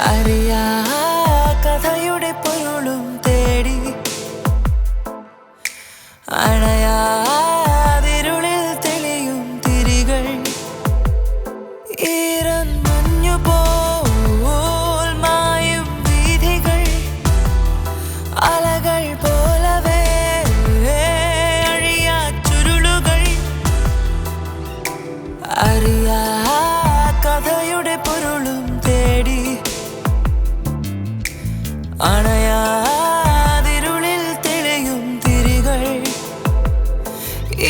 അറിയാ കഥയുടെ പൊരുളും തേടി അണയാതിരുളിൽ തെളിയും തിരികൾ ഈറൻ മഞ്ഞുപോൽ മായും വീഥികൾ അലകൾ പോലവേ അഴിയാ ചുരുളുകൾ അറിയാ കഥയുടെ പൊരുളും തേടി അണയാതിരുളിൽ തെളിയും തിരികൾ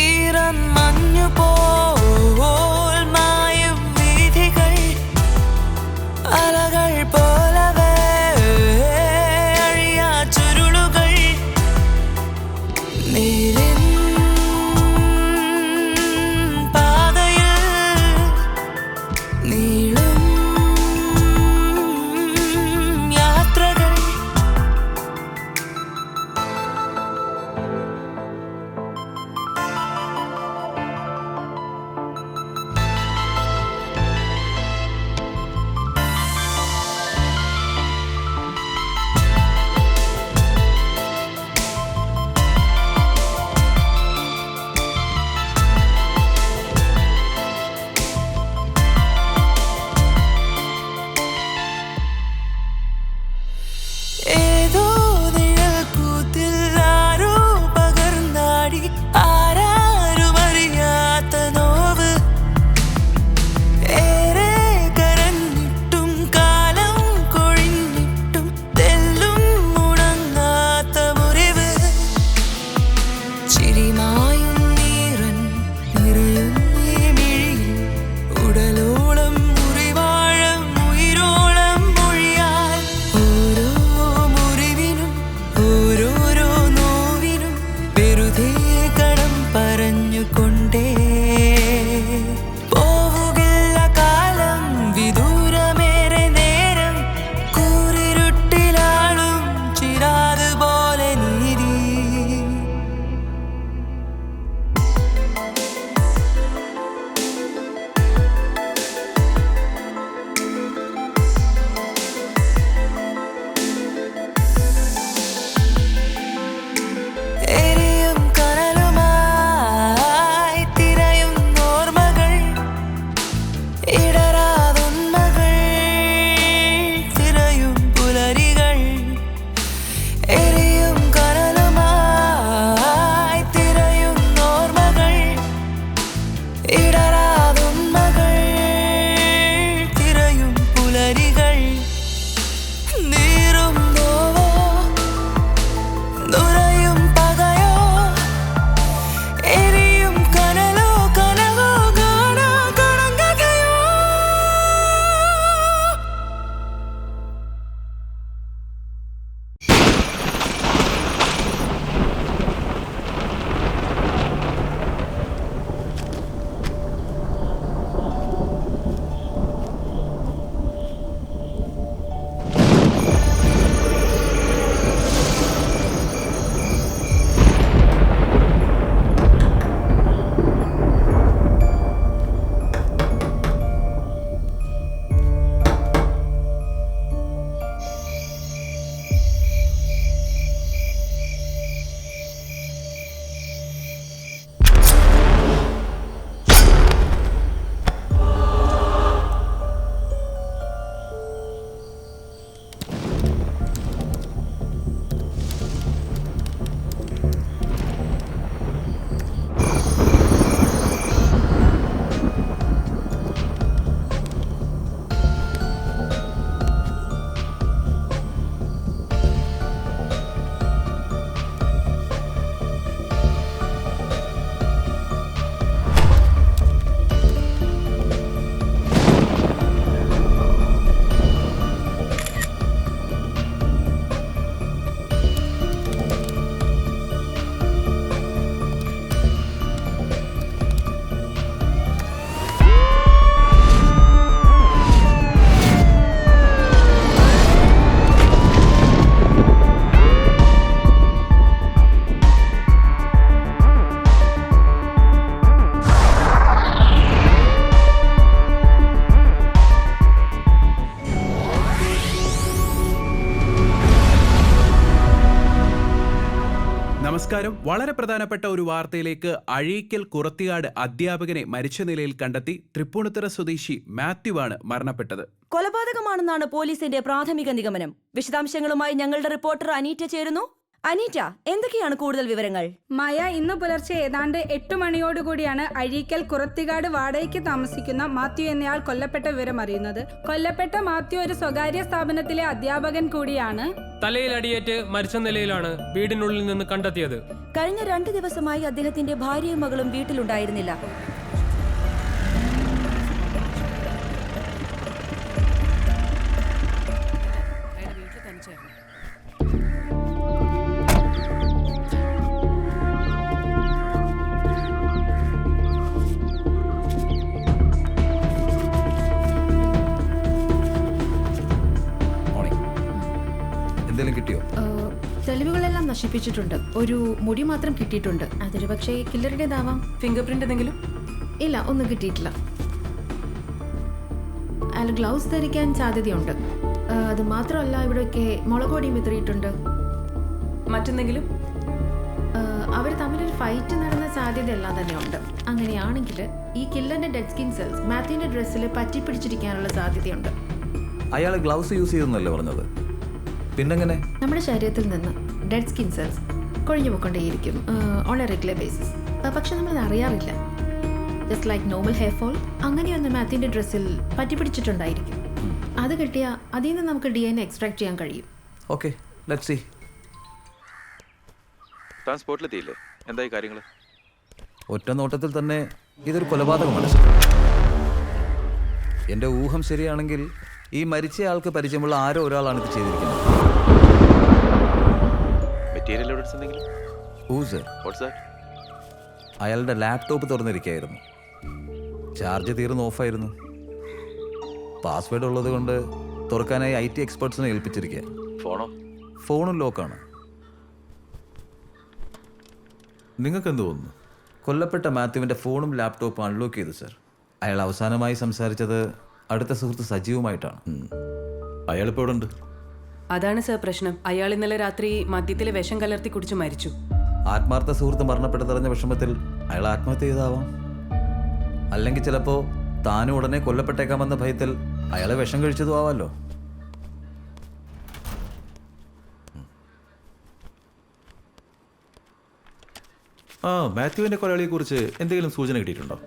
ഈറൻ മഞ്ഞുപോൽ മായും വീഥികൾ അലകൾ പോലവേ അഴിയാ ചുരുളുകൾ നീരിൻ പാതയിൽ നീളും യാത്രകൾ നമസ്കാരം. വളരെ പ്രധാനപ്പെട്ട ഒരു വാർത്തയിലേക്ക്. അഴീക്കൽ കുറത്തിയാട് അധ്യാപകനെ മരിച്ച നിലയിൽ കണ്ടെത്തി. തൃപ്പൂണിത്തുറ സ്വദേശി മാത്യുവാണ് മരണപ്പെട്ടത്. കൊലപാതകമാണെന്നാണ് പോലീസിന്റെ പ്രാഥമിക നിഗമനം. വിശദാംശങ്ങളുമായി ഞങ്ങളുടെ റിപ്പോർട്ടർ അനീറ്റ ചേരുന്നു. അനീറ്റ, എന്തൊക്കെയാണ് കൂടുതൽ വിവരങ്ങൾ? മായ, ഇന്ന് പുലർച്ചെ ഏതാണ്ട് 8 മണിയോടുകൂടിയാണ് അഴീക്കൽ കുറത്തിക്കാട് വാടകയ്ക്ക് താമസിക്കുന്ന മാത്യു എന്നയാൾ കൊല്ലപ്പെട്ട വിവരം അറിയുന്നത്. കൊല്ലപ്പെട്ട മാത്യു ഒരു സ്വകാര്യ സ്ഥാപനത്തിലെ അധ്യാപകൻ കൂടിയാണ്. തലയിൽ അടിയേറ്റ് മരിച്ച നിലയിലാണ് വീടിനുള്ളിൽ നിന്ന് കണ്ടെത്തിയത്. കഴിഞ്ഞ 2 ദിവസമായി അദ്ദേഹത്തിന്റെ ഭാര്യയും മകളും വീട്ടിലുണ്ടായിരുന്നില്ല. കിട്ടിയോ? തെളിവുകളെല്ലാം നശിപ്പിച്ചിട്ടുണ്ട്. ഒരു മുടി മാത്രം കിട്ടിയിട്ടുണ്ട്. അതൊരു പക്ഷേ കില്ലറുടേതാവാം. ഫിംഗർ പ്രിന്റ് എന്തെങ്കിലും? ഇല്ല, ഒന്നും കിട്ടിയിട്ടില്ല. അയാൾ ഗ്ലൗസ് ധരിക്കാൻ സാധ്യതയുണ്ട്. അത് മാത്രമല്ല, ഇവിടെയൊക്കെ മുളകൊടിയും വിതറിയിട്ടുണ്ട്. മറ്റെന്തെങ്കിലും? അവർ തമ്മിലൊരു ഫൈറ്റ് നടന്ന സാധ്യത എല്ലാം തന്നെ ഉണ്ട്. അങ്ങനെയാണെങ്കിൽ ഈ കില്ലറിന്റെ ഡെഡ് സ്കിൻ സെൽസ് മാത്യുവിന്റെ ഡ്രസ്സിൽ പറ്റിപ്പിടിച്ചിരിക്കാനുള്ള സാധ്യതയുണ്ട്. അയാൾ ഗ്ലൗസ് യൂസ് ചെയ്തെന്നല്ലേ പറഞ്ഞത്? പിന്നെങ്ങനെ? നമ്മുടെ ശരീരത്തിൽ നിന്ന് ഡെഡ് സ്കിൻ സെൽസ് കൊഴിഞ്ഞു പോയിക്കൊണ്ടേയിരിക്കും ഓൺ എ റെഗുലർ ബേസിസ്. പക്ഷെ നമ്മളത് അറിയാറില്ല. Just like normal hair fall, അങ്ങനെയൊന്ന് മാത്യുവിന്റെ ഡ്രസ്സിൽ പറ്റിപ്പിടിച്ചിട്ടുണ്ടായിരിക്കും. അത് കിട്ടിയാൽ അതിൽ നിന്ന് നമുക്ക് DNA എക്സ്ട്രാക്ട് ചെയ്യാൻ കഴിയും. Okay, let's see. താൻ സ്പോട്ടിലെത്തിയില്ലേ? എന്തായി കാര്യങ്ങൾ? ഒറ്റ നോട്ടത്തിൽ തന്നെ ഇതൊരു കൊലപാതകമാണ്. എൻ്റെ ഊഹം ശരിയാണെങ്കിൽ ഈ മരിച്ചയാൾക്ക് പരിചയമുള്ള ആരോ ഒരാളാണ് ഇത് ചെയ്തിരിക്കുന്നത്. മെറ്റീരിയൽ എവിഡൻസ് എന്തെങ്കിലും? അയാളുടെ ലാപ്ടോപ്പ് തുറന്നിരിക്കുകയായിരുന്നു. ചാർജ് തീർന്ന് ഓഫായിരുന്നു. പാസ്വേഡ് ഉള്ളത് കൊണ്ട് തുറക്കാനായി IT എക്സ്പെർട്സിനെ ഏൽപ്പിച്ചിരിക്കുക. ഫോണും ലോക്കാണ്. നിങ്ങൾക്ക് എന്ത് തോന്നുന്നു? കൊല്ലപ്പെട്ട മാത്യുവിൻ്റെ ഫോണും ലാപ്ടോപ്പും അൺലോക്ക് ചെയ്തു സർ. അയാൾ അവസാനമായി സംസാരിച്ചത് അടുത്ത സുഹൃത്ത് സജീവുമായിട്ടാണ്. അയാളിപ്പോൾ ഇവിടെ ഉണ്ട്. അതാണ് സർ പ്രശ്നം. അയാൾ ഇന്നലെ രാത്രി മദ്യത്തിലെ വിഷം കലർത്തി കുടിച്ച് മരിച്ചു. ആത്മാർത്ഥ സുഹൃത്ത് മരണപ്പെട്ടതറിഞ്ഞ വിഷമത്തിൽ അയാൾ ആത്മഹത്യ ചെയ്താവാം. അല്ലെങ്കിൽ ചിലപ്പോൾ താനും ഉടനെ കൊല്ലപ്പെട്ടേക്കാമെന്ന ഭയത്തിൽ അയാളെ വിഷം കഴിച്ചതും ആവാമല്ലോ. മാത്യുവിന്റെ കൊലയാളിയെ കുറിച്ച് എന്തെങ്കിലും സൂചന കിട്ടിയിട്ടുണ്ടോ?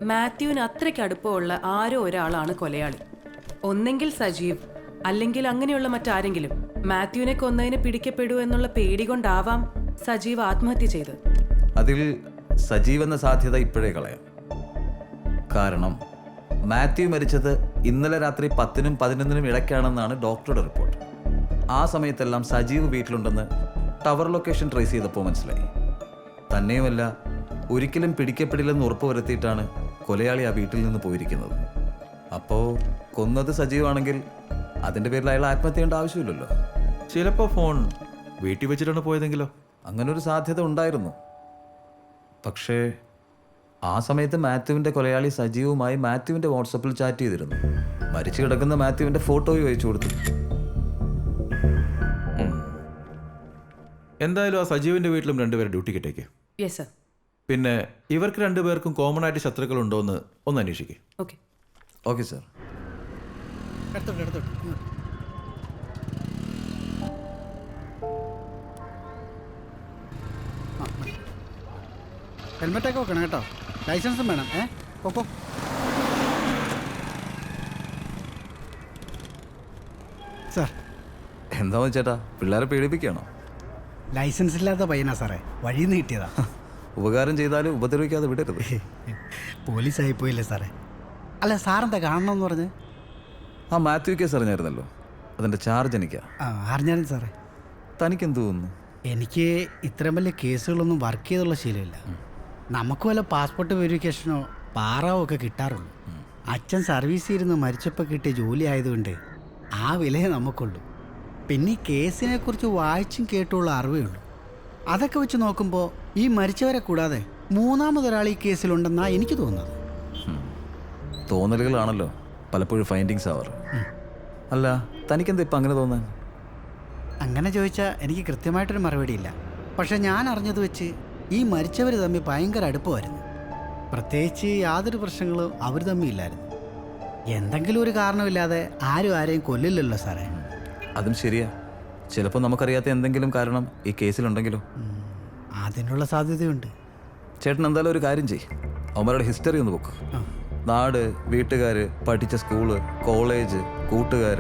മാത്യുവിന് അത്രയ്ക്ക് അടുപ്പമുള്ള ആരോ ഒരാളാണ് കൊലയാളി. ഒന്നെങ്കിൽ സജീവ്, അല്ലെങ്കിൽ അങ്ങനെയുള്ള മറ്റാരെങ്കിലും. മാത്യുവിനെ കൊന്നതിന് പിടിക്കപ്പെടൂ എന്നുള്ള പേടി കൊണ്ടാവാം സജീവ് ആത്മഹത്യ ചെയ്തത്. അതിൽ സജീവ് എന്ന സാധ്യത ഇപ്പോഴേ കളയാം. കാരണം മാത്യു മരിച്ചത് ഇന്നലെ രാത്രി 10-നും 11-നും ഇടയ്ക്കാണെന്നാണ് ഡോക്ടറുടെ റിപ്പോർട്ട്. ആ സമയത്തെല്ലാം സജീവ് വീട്ടിലുണ്ടെന്ന് ടവർ ലൊക്കേഷൻ ട്രേസ് ചെയ്തപ്പോൾ മനസ്സിലായി. തന്നെയുമല്ല, ഒരിക്കലും പിടിക്കപ്പെടില്ലെന്ന് ഉറപ്പുവരുത്തിയിട്ടാണ് കൊലയാളി ആ വീട്ടിൽ നിന്ന് പോയിരിക്കുന്നത്. അപ്പോൾ കൊന്നത് സജീവാണെങ്കിൽ അതിൻ്റെ പേരിൽ അയാൾ ആത്മഹത്യ ചെയ്യേണ്ട ആവശ്യമില്ലല്ലോ. ചിലപ്പോൾ ഫോൺ വീട്ടിൽ വെച്ചിട്ടാണ് പോയതെങ്കിലോ? അങ്ങനൊരു സാധ്യത ഉണ്ടായിരുന്നു. പക്ഷേ ആ സമയത്ത് മാത്യുവിൻ്റെ കൊലയാളി സജീവുമായി മാത്യുവിൻ്റെ വാട്സപ്പിൽ ചാറ്റ് ചെയ്തിരുന്നു. മരിച്ചു കിടക്കുന്ന മാത്യുവിൻ്റെ ഫോട്ടോയും അയച്ചു കൊടുത്തു. എന്തായാലും ആ സജീവിന്റെ വീട്ടിലും രണ്ടുപേരെ ഡ്യൂട്ടി കിട്ടേക്ക്. Yes sir. പിന്നെ ഇവർക്ക് രണ്ടുപേർക്കും കോമൺ ആയിട്ട് ശത്രുക്കൾ ഉണ്ടോ എന്ന് ഒന്ന് അന്വേഷിക്കുക. ഓക്കെ. Okay sir. ഹെൽമെറ്റൊക്കെ വെക്കണം കേട്ടോ. ലൈസൻസും വേണം. ഓക്കോ. സാർ, എന്താണെന്ന് ചേട്ടാ, പിള്ളേരെ പേടിപ്പിക്കുകയാണോ? ലൈസൻസ് ഇല്ലാത്ത പയ്യനാ സാറേ, വഴിയിൽ നിന്ന് കിട്ടിയതാ. ഉപകാരം ചെയ്താലും ഉപദ്രവിക്കാതെ വിടരുത്. പോലീസായി പോയില്ലേ സാറേ? അല്ല, സാറെന്താ കാണണമെന്ന് പറഞ്ഞ്? ആ മാത്യു കേസ് അറിഞ്ഞായിരുന്നല്ലോ, അതിൻ്റെ ചാർജ് എനിക്കാ. അറിഞ്ഞാലും സാറേ. തനിക്കെന്ത് തോന്നുന്നു? എനിക്ക് ഇത്രയും വലിയ കേസുകളൊന്നും വർക്ക് ചെയ്തുള്ള ശീലമില്ല. നമുക്ക് വല്ല പാസ്പോർട്ട് വെരിഫിക്കേഷനോ പാറാവോ ഒക്കെ കിട്ടാറുള്ളൂ. അച്ഛൻ സർവീസ് ഇരുന്ന് മരിച്ചപ്പോൾ കിട്ടിയ ജോലി ആയതുകൊണ്ട് ആ വിലയെ നമുക്കുള്ളൂ. പിന്നെ ഈ കേസിനെ കുറിച്ച് വായിച്ചും കേട്ടുള്ള അറിവേ ഉള്ളൂ. അതൊക്കെ വെച്ച് നോക്കുമ്പോൾ ഈ മരിച്ചവരെ കൂടാതെ മൂന്നാമതൊരാൾ ഈ കേസിലുണ്ടെന്നാണ് എനിക്ക് തോന്നുന്നത്. തോന്നലുകളാണല്ലോ പലപ്പോഴും ഫൈൻഡിങ്സ് ആവാറ്. അല്ല, തനിക്കെന്താ ഇപ്പം അങ്ങനെ തോന്നാൻ? അങ്ങനെ ചോദിച്ചാൽ എനിക്ക് കൃത്യമായിട്ടൊരു മറുപടിയില്ല. പക്ഷെ ഞാൻ അറിഞ്ഞത് വെച്ച് ഈ മരിച്ചവർ തമ്മിൽ ഭയങ്കര അടുപ്പമായിരുന്നു. പ്രത്യേകിച്ച് യാതൊരു പ്രശ്നങ്ങളും അവർ തമ്മിൽ ഇല്ലായിരുന്നു. എന്തെങ്കിലും ഒരു കാരണമില്ലാതെ ആരും ആരെയും കൊല്ലില്ലല്ലോ സാറേ. അതും ശരിയാ. ചിലപ്പോൾ നമുക്കറിയാത്ത എന്തെങ്കിലും കാരണം ഈ കേസിലുണ്ടെങ്കിലോ? അതിനുള്ള സാധ്യതയുണ്ട്. ചേട്ടൻ എന്തായാലും ഒരു കാര്യം ചെയ്യും, അവന്മാരുടെ ഹിസ്റ്ററി ഒന്ന് നോക്ക്. നാട്, വീട്ടുകാർ, പഠിച്ച സ്കൂള്, കോളേജ്, കൂട്ടുകാർ,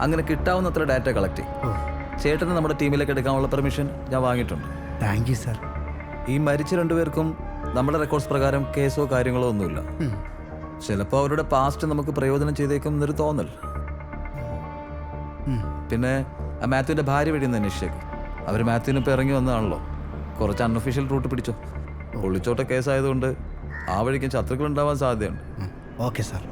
അങ്ങനെ കിട്ടാവുന്നത്ര ഡാറ്റ കളക്ട് ചെയ്യും. ചേട്ടന് നമ്മുടെ ടീമിലേക്ക് എടുക്കാനുള്ള പെർമിഷൻ ഞാൻ വാങ്ങിയിട്ടുണ്ട്. Thank you sir. ഈ മരിച്ച രണ്ടുപേർക്കും നമ്മുടെ റെക്കോർഡ്സ് പ്രകാരം കേസോ കാര്യങ്ങളോ ഒന്നുമില്ല. ചിലപ്പോൾ അവരുടെ പാസ്റ്റ് നമുക്ക് പ്രയോജനം ചെയ്തേക്കും എന്നൊരു തോന്നൽ. പിന്നെ ആ മാത്യുവിൻ്റെ ഭാര്യ വഴി ഒന്ന് അന്വേഷിച്ചേക്കും. അവർ മാത്യുവിന് ഇപ്പോൾ ഇറങ്ങി വന്നതാണല്ലോ, കുറച്ച് അൺഒഫീഷ്യൽ റൂട്ട് പിടിച്ചോ. ഒളിച്ചോട്ട കേസായതുകൊണ്ട് ആ വഴിക്കും ശത്രുക്കൾ ഉണ്ടാവാൻ സാധ്യതയുണ്ട്. Okay sir.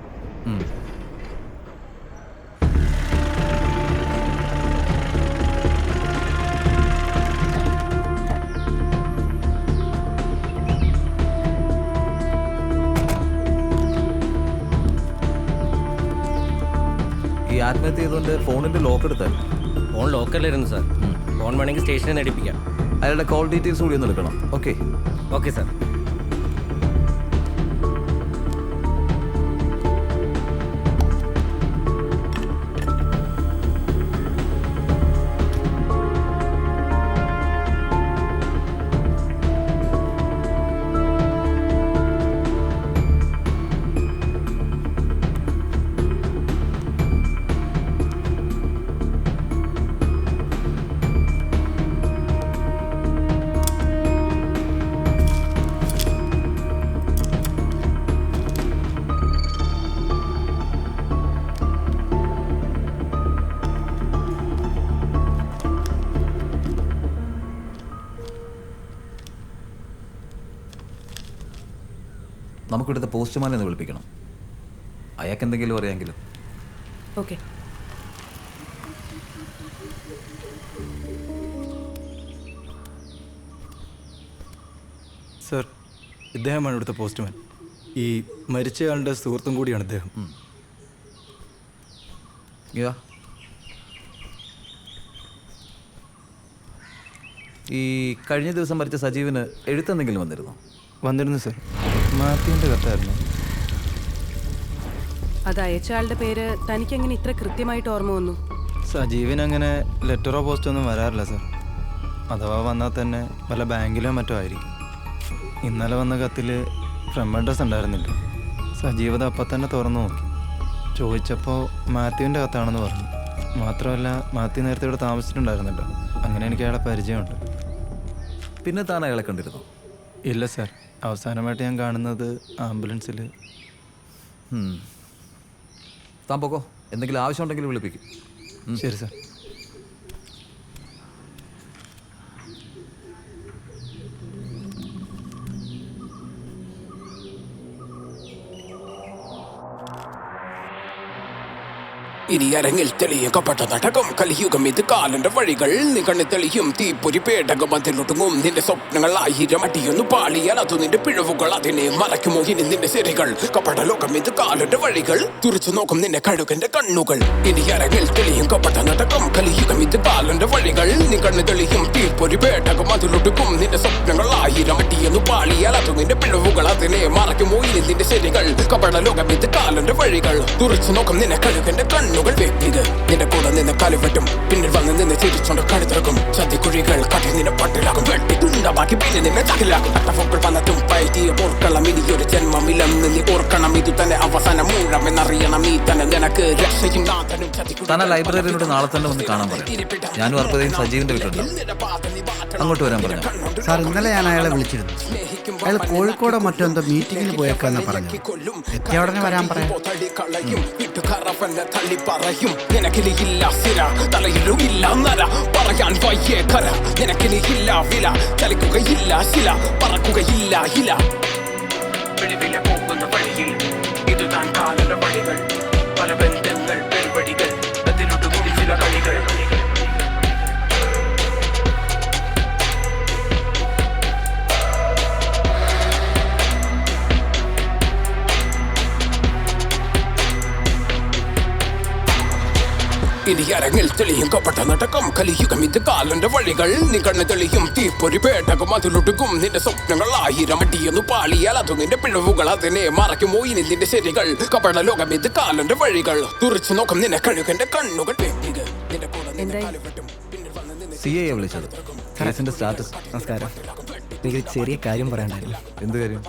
ഈ ആത്മഹത്യ ചെയ്തുകൊണ്ട് ഫോണിൻ്റെ ലോക്ക് എടുത്താൽ? Phone ലോക്കറിലിരുന്നു sir. ഫോൺ വേണമെങ്കിൽ സ്റ്റേഷനിൽ നിന്ന് അടിപ്പിക്കാം. അയാളുടെ കോൾ ഡീറ്റെയിൽസ് കൂടി ഒന്ന് എടുക്കണം. Okay okay sir. നമുക്കിവിടുത്തെ പോസ്റ്റ്മാനെ ഒന്ന് വിളിപ്പിക്കണം. അയാൾക്ക് എന്തെങ്കിലും അറിയാമെങ്കിലും. ഓക്കെ. സർ, ഇദ്ദേഹമാണ് ഇവിടുത്തെ പോസ്റ്റ്മാൻ. ഈ മരിച്ചയാളുടെ സുഹൃത്തും കൂടിയാണ് ഇദ്ദേഹം. ഈ കഴിഞ്ഞ ദിവസം മരിച്ച സജീവിന് എഴുത്തെന്തെങ്കിലും വന്നിരുന്നോ? വന്നിരുന്നു സർ. മാത്യുവിൻ്റെ കത്തായിരുന്നു. അത് അയച്ച ആളുടെ പേര് തനിക്ക് എങ്ങനെ ഇത്ര കൃത്യമായിട്ട് ഓർമ്മ വന്നു? സജീവിന് അങ്ങനെ ലെറ്ററോ പോസ്റ്റോ ഒന്നും വരാറില്ല സർ. അഥവാ വന്നാൽ തന്നെ വല്ല ബാങ്കിലോ മറ്റോ ആയിരിക്കും. ഇന്നലെ വന്ന കത്തിൽ ഫ്രം അഡ്രസ് ഉണ്ടായിരുന്നില്ല. സജീവത അപ്പം തന്നെ തുറന്നു നോക്കി. ചോദിച്ചപ്പോൾ മാത്യുവിൻ്റെ കത്താണെന്ന് പറഞ്ഞു. മാത്രമല്ല മാത്യു നേരത്തെ ഇവിടെ താമസിച്ചിട്ടുണ്ടായിരുന്നല്ലോ. അങ്ങനെ എനിക്ക് അയാളെ പരിചയമുണ്ട്. പിന്നെ താൻ അയാളെ കണ്ടിരുന്നു? ഇല്ല സർ. അവസാനമായിട്ട് ഞാൻ കാണുന്നത് ആംബുലൻസിൽ. താൻ പോക്കോ, എന്തെങ്കിലും ആവശ്യമുണ്ടെങ്കിൽ വിളിപ്പിക്കും. ശരി സർ. ഇനി അരങ്ങിൽ തെളിയക്കപ്പെട്ട നാടകം കലിയുഗം ഇത് കാലന്റെ വഴികൾ. നീ കണ്ണി തെളിയും തീപ്പൊരി പേടകം അതിലൊട്ടുങ്ങും. നിന്റെ സ്വപ്നങ്ങൾ 1000 അടിയൊന്നു പാളിയാൽ അത് നിന്റെ പിഴവുകൾ അതിനെ മറയ്ക്കുമോ ഇനി നിന്റെ ശരികൾ. കപട ലോകം ഇത് കാലന്റെ വഴികൾ, തുറച്ചു നോക്കും നിന്നെ കഴുകന്റെ കണ്ണുകൾ. ഇനി അരങ്ങിൽ തെളിയും കപട നാടകം കലിയുഗം ഇത് കാലന്റെ വഴികൾ. നീ കണ്ണി തെളിയും തീപ്പൊരി പേടകം അതിലൊട്ടുങ്ങും. നിന്റെ സ്വപ്നങ്ങൾ 1000 അടിയൊന്നു പാളിയാൽ അത് നിന്റെ പിഴവുകൾ അതിനെ മറയ്ക്കുമോ ഇനി നിന്റെ ശരികൾ. കപട ലോകം ഇത് കാലന്റെ വഴികൾ, തുറച്ചു നോക്കും നിന്നെ കഴുകന്റെ കണ്ണുകൾ. നിന്റെ കൂടെ നിന്ന് കാലുവെട്ടും, പിന്നിൽ വന്ന് നിന്ന് ചിരിച്ചോണ്ട് കഴുത്തിറക്കും. ചതിക്കുഴികൾ കാട്ടി നിന്നെ പട്ടിലാക്കും. വെട്ടി തുണ്ടമാക്കി പിന്നെ നിന്നെ ചകിലാക്കും. അട്ടഫോക്കൾ വന്നതും പൈറ്റിയ ഓർക്കണം. ഇനിയൊരു ജന്മമില്ലെന്ന് നീ ഓർക്കണം. ഇത് തന്നെ അവസാന മൂഴമെന്നറിയണം. നീ തന്നെ നിനക്ക് രക്ഷയും നാഥനും. താൻ ആ ലൈബ്രറിയിലൂടെ നാളെ തന്നെ വന്ന് കാണാൻ പറയും. ഞാനും അർപ്പതയും സജീവിൻ്റെ വീട്ടിലുണ്ട്. അങ്ങോട്ട് വരാൻ പറഞ്ഞു. സാർ, ഇന്നലെ ഞാൻ അയാളെ വിളിച്ചിരുന്നു. അയാൾ കോഴിക്കോടോ മറ്റെന്തോ മീറ്റിങ്ങിന് പോയേക്കാന്ന് പറഞ്ഞു. എത്തിയ ഉടനെ വരാൻ പറയാം. പറയും നിനക്കിനിയില്ല സിര, തലയിലുമില്ല നര. പറയാൻ വയ്യേ കര, നിനക്കിനിയില്ല വില. ചലിക്കുകയില്ല ശില, പറക്കുകയില്ല ഇല. വെളിവില പോകുന്ന വഴിയിൽ ഇതുതാൻ കാലന്റെ വഴികൾ. പല ബന്ധങ്ങൾ പെരുവഴികൾ, അതിലൊട്ട് കൂടി ചില കളികൾ. ഇനി അരങ്ങിൽ തെളിയും കപട നാടകം കലിയുഗം ഇത് കാലന്റെ വഴികൾ നീ കണ്ണ് തെളിയും തീപ്പൊരി പേടകം അതിലൊടുക്കും നിന്റെ സ്വപ്നങ്ങൾ 1000 അടിയൊന്നു പാളിയാൽ അത് നിന്റെ പിഴവുകൾ അതിനെ മറയ്ക്കുമോ ഇനി നിന്റെ ശരികൾ കപട ലോകം ഇത് കാലന്റെ വഴികൾ തുറച്ചു നോക്കും നിന്നെ കഴുകന്റെ കണ്ണുകൾ നിന്റെ കൂടെ നിന്റെ കാലുവെട്ടും CA വിളിച്ചത് കേസിന്റെ സ്റ്റാറ്റസ്. നമസ്കാരം. എനിക്ക് ചെറിയ കാര്യം പറയാണ്ടായിരുന്നു. എന്ത് കാര്യം?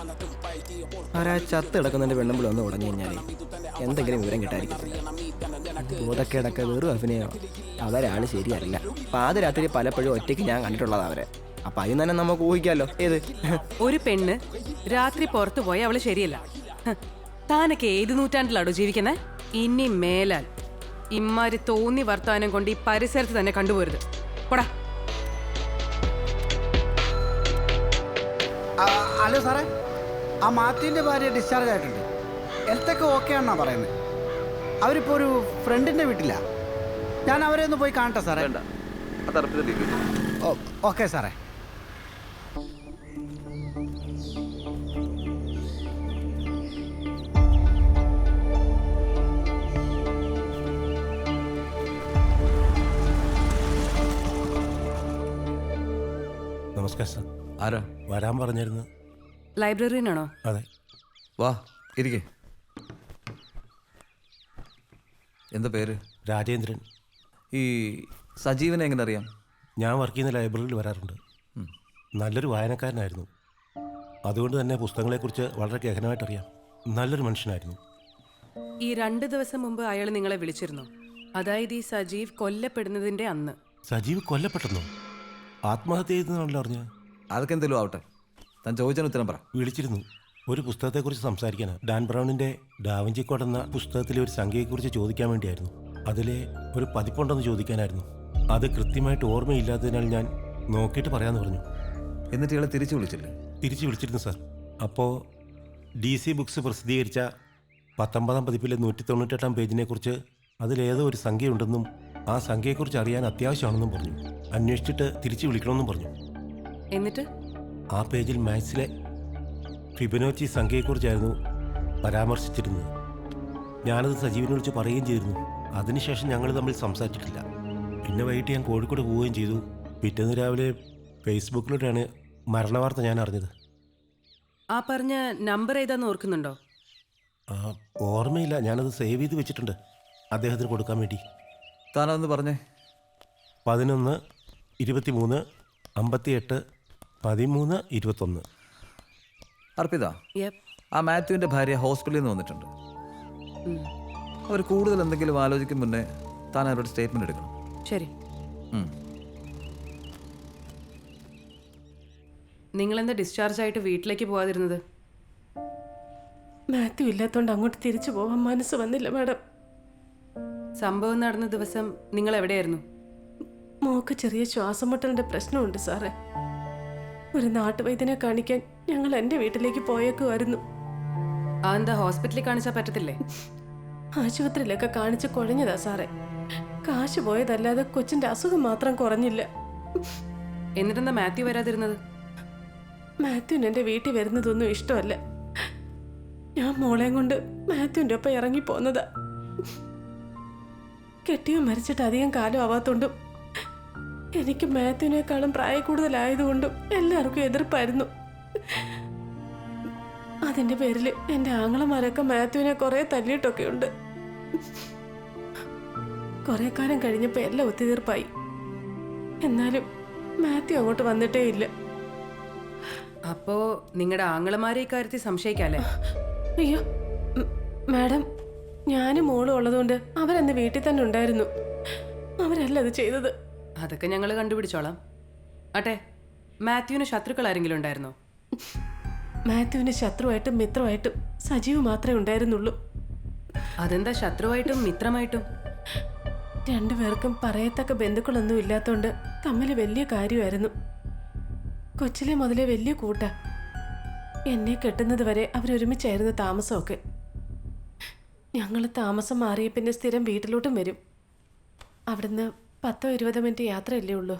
ആരാ ചത്ത് കിടക്കുന്നതിൻ്റെ വെള്ളമ്പിൽ ഒന്ന് ഉടഞ്ഞു കഴിഞ്ഞാൽ എന്തെങ്കിലും വിവരം കിട്ടായിരിക്കത്തില്ല. ബോധക്കേടൊക്കെ വെറും അഭിനയമാണ്. അവരാണ് ശരിയല്ല. പാതിരാത്രി പലപ്പോഴും ഒറ്റയ്ക്ക് ഞാൻ കണ്ടിട്ടുള്ളത് അവരെ. അപ്പം അതിൽ തന്നെ നമുക്ക് ഊഹിക്കാമല്ലോ. ഏത് ഒരു പെണ്ണ് രാത്രി പുറത്തു പോയ അവള് ശരിയല്ല. താനൊക്കെ ഏത് നൂറ്റാണ്ടിലാണോ ജീവിക്കുന്നത്? ഇനി മേലാൽ ഇമ്മാരി തോന്നി വർത്താനം കൊണ്ട് ഈ പരിസരത്ത് തന്നെ കണ്ടുപോരുത്. പോടാ. ഹലോ സാറേ, ആ മാത്യുവിൻ്റെ ഭാര്യ ഡിസ്ചാർജ് ആയിട്ടുണ്ട്. ഹെൽത്തൊക്കെ ഓക്കെ ആണെന്നാ പറയുന്നത്. അവരിപ്പോൾ ഒരു ഫ്രണ്ടിൻ്റെ വീട്ടിലാണ്. ഞാൻ അവരെ ഒന്ന് പോയി കാണട്ടെ സാറേ? ഓക്കെ സാറേ. നമസ്കാരം സാർ. ആരാ? വരാൻ പറഞ്ഞിരുന്നു. ലൈബ്രറിയിലാണോ? അതെ. വാ ഇരിക്കേ. എന്താ പേര്? രാജേന്ദ്രൻ. ഈ സജീവനെ എങ്ങനെ അറിയാം? ഞാൻ വർക്ക് ചെയ്യുന്ന ലൈബ്രറിയിൽ വരാറുണ്ട്. നല്ലൊരു വായനക്കാരനായിരുന്നു. അതുകൊണ്ട് തന്നെ പുസ്തകങ്ങളെക്കുറിച്ച് വളരെ ഗഹനമായിട്ട് അറിയാം. നല്ലൊരു മനുഷ്യനായിരുന്നു. ഈ 2 ദിവസം മുമ്പ് അയാൾ നിങ്ങളെ വിളിച്ചിരുന്നു. അതായത് ഈ സജീവ് കൊല്ലപ്പെടുന്നതിന്റെ അന്ന്. സജീവ് കൊല്ലപ്പെട്ടെന്നോ? ആത്മഹത്യ ചെയ്തെന്നാണല്ലോ അറിഞ്ഞത്. അതൊക്കെ എന്തെങ്കിലും ആവട്ടെ, താൻ ചോദിച്ചതിന് ഉത്തരം പറ. വിളിച്ചിരുന്നു. ഒരു പുസ്തകത്തെക്കുറിച്ച് സംസാരിക്കാനാണ്. ഡാൻ ബ്രൗണിൻ്റെ ഡാവിഞ്ചി കോഡ് എന്ന പുസ്തകത്തിലെ ഒരു സംഖ്യയെക്കുറിച്ച് ചോദിക്കാൻ വേണ്ടിയായിരുന്നു. അതിലെ ഒരു പതിപ്പുണ്ടെന്ന് ചോദിക്കാനായിരുന്നു. അത് കൃത്യമായിട്ട് ഓർമ്മയില്ലാത്തതിനാൽ ഞാൻ നോക്കിയിട്ട് പറയാമെന്ന് പറഞ്ഞു. എന്നിട്ട് ഇയാളെ തിരിച്ചു വിളിച്ചില്ലേ? തിരിച്ചു വിളിച്ചിരുന്നു സാർ. അപ്പോൾ DC ബുക്സ് പ്രസിദ്ധീകരിച്ച 19-ാം പതിപ്പിലെ 198-ാം പേജിനെക്കുറിച്ച് അതിലേതോ ഒരു സംഖ്യയുണ്ടെന്നും ആ സംഖ്യയെക്കുറിച്ച് അറിയാൻ അത്യാവശ്യമാണെന്നും പറഞ്ഞു. അന്വേഷിച്ചിട്ട് തിരിച്ചു വിളിക്കണമെന്നും പറഞ്ഞു. എന്നിട്ട് ആ പേജിൽ മാത്സിലെ ഫിബനോച്ചി സംഖ്യയെക്കുറിച്ചായിരുന്നു പരാമർശിച്ചിരുന്നത്. ഞാനത് സജീവിനെ വിളിച്ച് പറയുകയും ചെയ്തിരുന്നു. അതിനുശേഷം ഞങ്ങൾ തമ്മിൽ സംസാരിച്ചിട്ടില്ല. പിന്നെ വൈകിട്ട് ഞാൻ കോഴിക്കോട് പോവുകയും ചെയ്തു. പിറ്റേന്ന് രാവിലെ ഫേസ്ബുക്കിലൂടെയാണ് മരണവാർത്ത ഞാൻ അറിഞ്ഞത്. ആ പറഞ്ഞ നമ്പർ ഏതാന്ന് ഓർക്കുന്നുണ്ടോ? ഓർമ്മയില്ല. ഞാനത് സേവ് ചെയ്ത് വെച്ചിട്ടുണ്ട് അദ്ദേഹത്തിന് കൊടുക്കാൻ വേണ്ടി. താനതൊന്ന് പറഞ്ഞേ. 11 23 58 13 21. അർപ്പിത, ആ മാത്യുവിൻ്റെ ഭാര്യ ഹോസ്പിറ്റലിൽ നിന്ന് വന്നിട്ടുണ്ട്. അവർ കൂടുതൽ എന്തെങ്കിലും ആലോചിക്കും മുന്നേ താൻ അവരുടെ സ്റ്റേറ്റ്മെന്റ് എടുക്കണം. ശരി. നിങ്ങളെന്താ ഡിസ്ചാർജ് ആയിട്ട് വീട്ടിലേക്ക് പോകാതിരുന്നത്? മാത്യു ഇല്ലാത്തോണ്ട് അങ്ങോട്ട് തിരിച്ചു പോകാൻ മനസ്സ് വന്നില്ല മാഡം. സംഭവം നടന്ന ദിവസം നിങ്ങൾ എവിടെയായിരുന്നു? മോക്ക് ചെറിയ ശ്വാസമുട്ടലിന്റെ പ്രശ്നമുണ്ട് സാറേ. ഒരു നാട്ടുവൈദ്യനെ കാണിക്കാൻ ഞങ്ങൾ എൻ്റെ വീട്ടിലേക്ക് പോയേക്കുമായിരുന്നു. അതെന്താ ഹോസ്പിറ്റലിൽ കാണിച്ചാൽ പറ്റത്തില്ലേ? ആശുപത്രിയിലൊക്കെ കാണിച്ച് കുഴഞ്ഞതാ സാറേ. കാശ് പോയതല്ലാതെ കൊച്ചിന്റെ അസുഖം മാത്രം കുറഞ്ഞില്ല. എന്നിട്ടെന്താ മാത്യു വരാതിരുന്നത്? മാത്യുവിന് എൻ്റെ വീട്ടിൽ വരുന്നതൊന്നും ഇഷ്ടമല്ല. ഞാൻ മോളെയും കൊണ്ട് മാത്യുവിൻ്റെ ഒപ്പം ഇറങ്ങിപ്പോന്നതാ. കെട്ടിയോ മരിച്ചിട്ട് അധികം കാലം ആവാത്തോണ്ടും എനിക്ക് മാത്യുവിനേക്കാളും പ്രായക്കൂടുതലായതുകൊണ്ടും എല്ലാവർക്കും എതിർപ്പായിരുന്നു. അതിൻ്റെ പേരിൽ എൻ്റെ ആങ്ങളമാരൊക്കെ മാത്യുവിനെ കുറേ തല്ലിയിട്ടൊക്കെ ഉണ്ട്. കുറേ കാലം കഴിഞ്ഞപ്പോൾ എല്ലാം ഒത്തുതീർപ്പായി. എന്നാലും മാത്യു അങ്ങോട്ട് വന്നിട്ടേ ഇല്ല. അപ്പോ നിങ്ങളുടെ ആങ്ങളമാരെ ഇക്കാര്യത്തിൽ സംശയിക്കാല്ലേ? അയ്യോ മാഡം, ഞാനും മോളും ഉള്ളതുകൊണ്ട് അവരെന്ന് വീട്ടിൽ തന്നെ ഉണ്ടായിരുന്നു. അവരല്ല അത് ചെയ്തത്. അതൊക്കെ ഞങ്ങൾ കണ്ടുപിടിച്ചോളാം. ആട്ടെ, മാത്യുവിന് ശത്രുക്കൾ ആരെങ്കിലും ഉണ്ടായിരുന്നോ? മാത്യുവിന് ശത്രുവായിട്ടും മിത്രമായിട്ടും സജീവ് മാത്രമേ ഉണ്ടായിരുന്നുള്ളൂ. അതെന്താ ശത്രുവായിട്ടും മിത്രമായിട്ടും? രണ്ടുപേർക്കും പറയത്തക്ക ബന്ധുക്കളൊന്നും ഇല്ലാത്തോണ്ട് തമ്മിൽ വലിയ കാര്യമായിരുന്നു. കൊച്ചിലെ മുതലേ വലിയ കൂട്ടാ. എന്നെ കെട്ടുന്നത് വരെ അവരൊരുമിച്ചായിരുന്നു താമസമൊക്കെ. ഞങ്ങൾ താമസം മാറിയ പിന്നെ സ്ഥിരം വീട്ടിലോട്ടും വരും. അവിടുന്ന് 10-20 മിനിറ്റ് യാത്രയല്ലേ ഉള്ളൂ.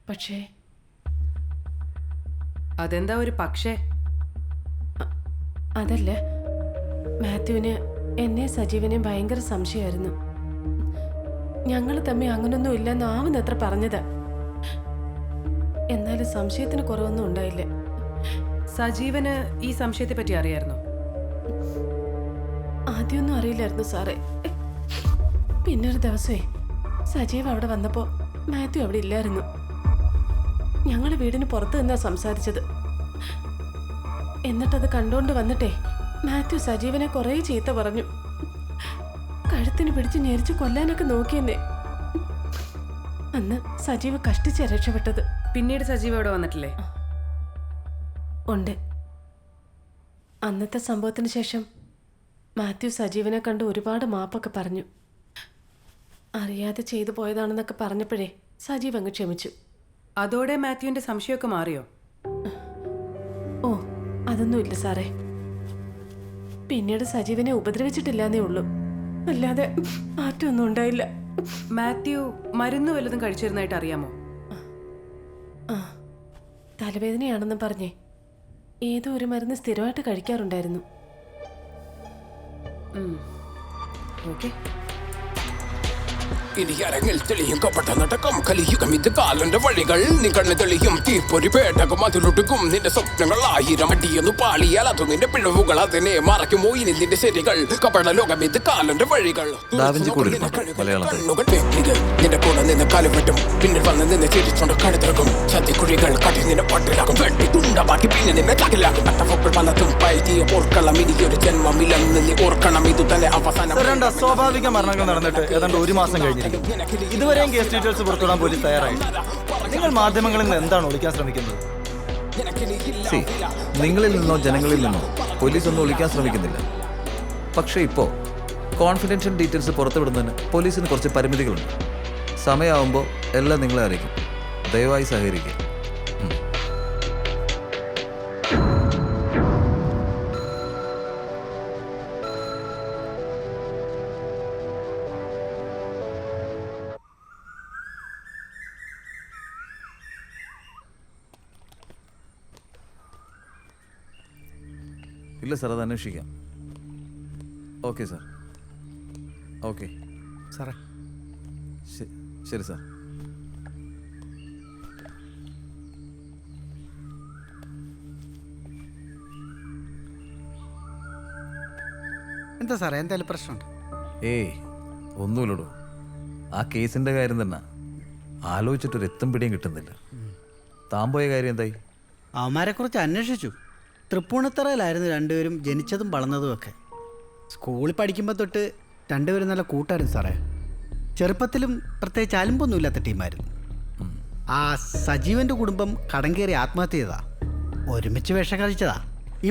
പക്ഷേ അതെന്താ ഒരു പക്ഷേ? അതല്ല, മാത്യുവിന് എന്നെ സജീവനെ ഭയങ്കര സംശയമായിരുന്നു. ഞങ്ങൾ തമ്മിൽ അങ്ങനൊന്നും ഇല്ലെന്ന് ആവുന്നത്ര പറഞ്ഞതാ. എന്നാലും സംശയത്തിന് കുറവൊന്നും ഉണ്ടായില്ല. സജീവന് ഈ സംശയത്തെ പറ്റി അറിയായിരുന്നോ? ആദ്യമൊന്നും അറിയില്ലായിരുന്നു സാറേ. പിന്നൊരു ദിവസമേ സജീവ് അവിടെ വന്നപ്പോൾ മാത്യു അവിടെ ഇല്ലായിരുന്നു. ഞങ്ങൾ വീടിന് പുറത്ത് നിന്നാ സംസാരിച്ചത്. എന്നിട്ടത് കണ്ടുകൊണ്ട് വന്നിട്ടേ മാത്യു സജീവനെ കുറേ ചീത്ത പറഞ്ഞു. കഴുത്തിന് പിടിച്ച് ഞെരിച്ച് കൊല്ലാനൊക്കെ നോക്കിയെന്നെ. അന്ന് സജീവ് കഷ്ടിച്ച് രക്ഷപ്പെട്ടത്. പിന്നീട് സജീവ് അവിടെ വന്നിട്ടില്ലേ? ഉണ്ട്. അന്നത്തെ സംഭവത്തിന് ശേഷം മാത്യു സജീവനെ കണ്ട് ഒരുപാട് മാപ്പൊക്കെ പറഞ്ഞു. അറിയാതെ ചെയ്തു പോയതാണെന്നൊക്കെ പറഞ്ഞപ്പോഴേ സജീവ് അങ്ങ് ക്ഷമിച്ചു. അതോടെ മാത്യുവിന്റെ സംശയമൊക്കെ മാറിയോ? ഓ, അതൊന്നുമില്ല സാറേ. പിന്നീട് സജീവനെ ഉപദ്രവിച്ചിട്ടില്ലാന്നേ ഉള്ളൂ, അല്ലാതെ മാറ്റമൊന്നും ഉണ്ടായില്ല. മാത്യു മരുന്ന് വല്ലതും കഴിച്ചിരുന്നായിട്ട് അറിയാമോ? ആ, തലവേദനയാണെന്ന് പറഞ്ഞേ ഏതോ ഒരു മരുന്ന് സ്ഥിരമായിട്ട് കഴിക്കാറുണ്ടായിരുന്നു. ഓക്കെ. ഇനി അരങ്ങിൽ തെളിയും കപട നടക്കം കലിയുഗം ഇത് കാലന്റെ വഴികൾ നീ കണ്ണു തെളിയും തീപ്പൊരി പേടകം അതിലൊടുക്കും നിന്റെ സ്വപ്നങ്ങൾ 1000 അടിയൊന്നു പാളിയാൽ അത് നിന്റെ പിഴവുകൾ അതിനെ മറയ്ക്കുമോ ഇനി നിന്റെ ശരികൾ കപട ലോകം ഇത് കാലന്റെ വഴികൾ കണ്ണുകൾ വെപ്പികൾ നിന്റെ കൂടെ നിന്ന് കലുവെട്ടും പിന്നിൽ വന്ന് നിന്ന് ചിരിച്ചോണ്ട് കടുത്തിറക്കും ചതിക്കുഴികൾ കട്ടി നിന്നെ പട്ടിലാകും വെട്ടി തുണ്ടമാക്കി പിന്നെ നിന്നെ തകിലാകും കട്ടപ്പൊക്കൾ പലതും പൈതിയ ഓർക്കണം ഇനിയൊരു ജന്മമില്ലെന്ന് നീ ഓർക്കണം ഇത് തന്നെ അവസാനം. സ്വാഭാവിക മരണങ്ങൾ നടന്നിട്ട് ഏതാണ്ട് 1 മാസം കഴിഞ്ഞു. ഇതുവരെയും കേസ് ഡീറ്റെയിൽസ് പുറത്തുവിടാൻ പോലീസ് തയ്യാറായി. നിങ്ങൾ മാധ്യമങ്ങളിൽ നിന്ന് എന്താണ് ഒളിക്കാൻ ശ്രമിക്കുന്നത്? നിങ്ങളിൽ നിന്നോ ജനങ്ങളിൽ നിന്നോ പോലീസ് ഒന്നും ഒളിക്കാൻ ശ്രമിക്കുന്നില്ല. പക്ഷേ ഇപ്പോൾ കോൺഫിഡൻഷ്യൽ ഡീറ്റെയിൽസ് പുറത്തുവിടുന്നതിന് പോലീസിന് കുറച്ച് പരിമിതികളുണ്ട്. സമയമാകുമ്പോൾ എല്ലാം നിങ്ങളെ അറിയിക്കും. ദയവായി സഹകരിക്കുക. ഇല്ല സാർ, അത് അന്വേഷിക്കാം. Okay sir. ഓക്കെ സാറേ. ശരി സാർ. എന്താ സാറേ, എന്തായാലും പ്രശ്നമുണ്ട്? ഏയ് ഒന്നുമില്ലടോ. ആ കേസിൻ്റെ കാര്യം തന്നെ ആലോചിച്ചിട്ടൊരു എത്തും പിടിയും കിട്ടുന്നില്ല. താൻ പോയ കാര്യം എന്തായി? അവന്മാരെക്കുറിച്ച് അന്വേഷിച്ചു. തൃപ്പൂണിത്തറയിലായിരുന്നു രണ്ടുപേരും ജനിച്ചതും വളർന്നതും ഒക്കെ. സ്കൂളിൽ പഠിക്കുമ്പോൾ തൊട്ട് രണ്ടുപേരും നല്ല കൂട്ടായിരുന്നു സാറേ. ചെറുപ്പത്തിലും പ്രത്യേകിച്ച് അലമ്പൊന്നുമില്ലാത്ത ടീമായിരുന്നു. ആ സജീവൻ്റെ കുടുംബം കടം കയറി ആത്മഹത്യ ചെയ്തതാ. ഒരുമിച്ച് വിഷം കഴിച്ചതാ.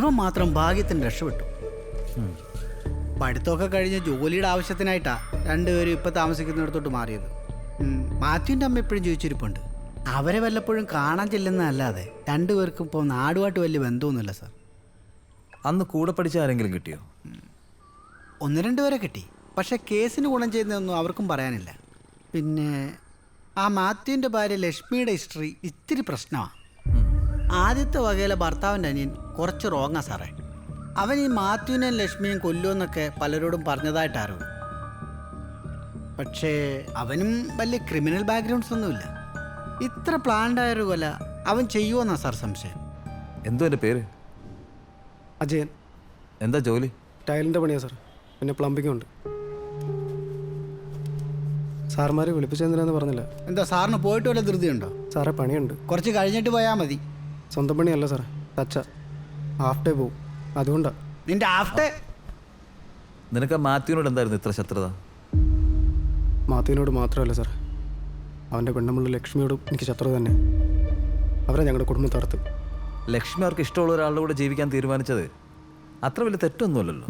ഇവൻ മാത്രം ഭാഗ്യത്തിന് രക്ഷപ്പെട്ടു. പഠിത്തമൊക്കെ കഴിഞ്ഞ് ജോലിയുടെ ആവശ്യത്തിനായിട്ടാണ് രണ്ടുപേരും ഇപ്പം താമസിക്കുന്നിടത്തോട്ട് മാറിയത്. മാത്യുവിൻ്റെ അമ്മ എപ്പോഴും ചോദിച്ചിരിപ്പുണ്ട്. അവരെ വല്ലപ്പോഴും കാണാൻ ചെല്ലുന്നതല്ലാതെ രണ്ടുപേർക്കും ഇപ്പോൾ നാടുമായിട്ട് വലിയ ബന്ധമൊന്നുമില്ല സാർ. അന്ന് കൂടെ പഠിച്ച ആരെങ്കിലും കിട്ടിയോ? 1-2 പേരെ കിട്ടി. പക്ഷേ കേസിന് ഗുണം ചെയ്യുന്നതൊന്നും അവർക്കും പറയാനില്ല. പിന്നെ ആ മാത്യുവിൻ്റെ ഭാര്യ ലക്ഷ്മിയുടെ ഹിസ്റ്ററി ഇത്തിരി പ്രശ്നമാണ്. ആദ്യത്തെ വകയിലെ ഭർത്താവിൻ്റെ അനിയൻ കുറച്ച് റോങ്ങാ സാറേ. അവൻ ഈ മാത്യുവിനെയും ലക്ഷ്മിയും കൊല്ലുമെന്നൊക്കെ പലരോടും പറഞ്ഞതായിട്ട് അറിവ്. പക്ഷേ അവനും വലിയ ക്രിമിനൽ ബാക്ക്ഗ്രൗണ്ട്സ് ഒന്നുമില്ല. ഇത്ര പ്ലാൻഡ് ആയൊരു കൊല അവൻ ചെയ്യുമെന്നാ സാർ സംശയം. എന്തോ എൻ്റെ പേര്? അജയൻ. എന്താ ജോലി? ടൈലിൻ്റെ പണിയാ സാർ, പിന്നെ പ്ലംബിംഗ് ഉണ്ട്. സാർമാരെ വിളിപ്പിച്ചെന്തിനാന്ന് പറഞ്ഞില്ല. എന്താ സാറിന് പോയിട്ട് വല്ല ധൃതിയുണ്ടോ? സാറേ പണിയുണ്ട്, കുറച്ച് കഴിഞ്ഞിട്ട് പോയാൽ മതി. സ്വന്തം പണിയല്ല സാറേ, തച്ച ഹാഫ് ഡേ പോവും, അതുകൊണ്ടാ. നിന്റെ ഹാഫ് ഡേ? നിനക്ക് മാത്യുവിനോട് എന്തായിരുന്നു ഇത്ര ശത്രുത? മാത്യുവിനോട് മാത്രമല്ല സാർ, അവൻ്റെ പെണ്ണുമുള്ള ലക്ഷ്മിയോടും എനിക്ക് ശത്രുത തന്നെ. അവരെ ഞങ്ങളുടെ കുടുംബം തടുത്ത്. ലക്ഷ്മി അവർക്ക് ഇഷ്ടമുള്ള ഒരാളുടെ കൂടെ ജീവിക്കാൻ തീരുമാനിച്ചത് അത്ര വലിയ തെറ്റൊന്നുമല്ലല്ലോ.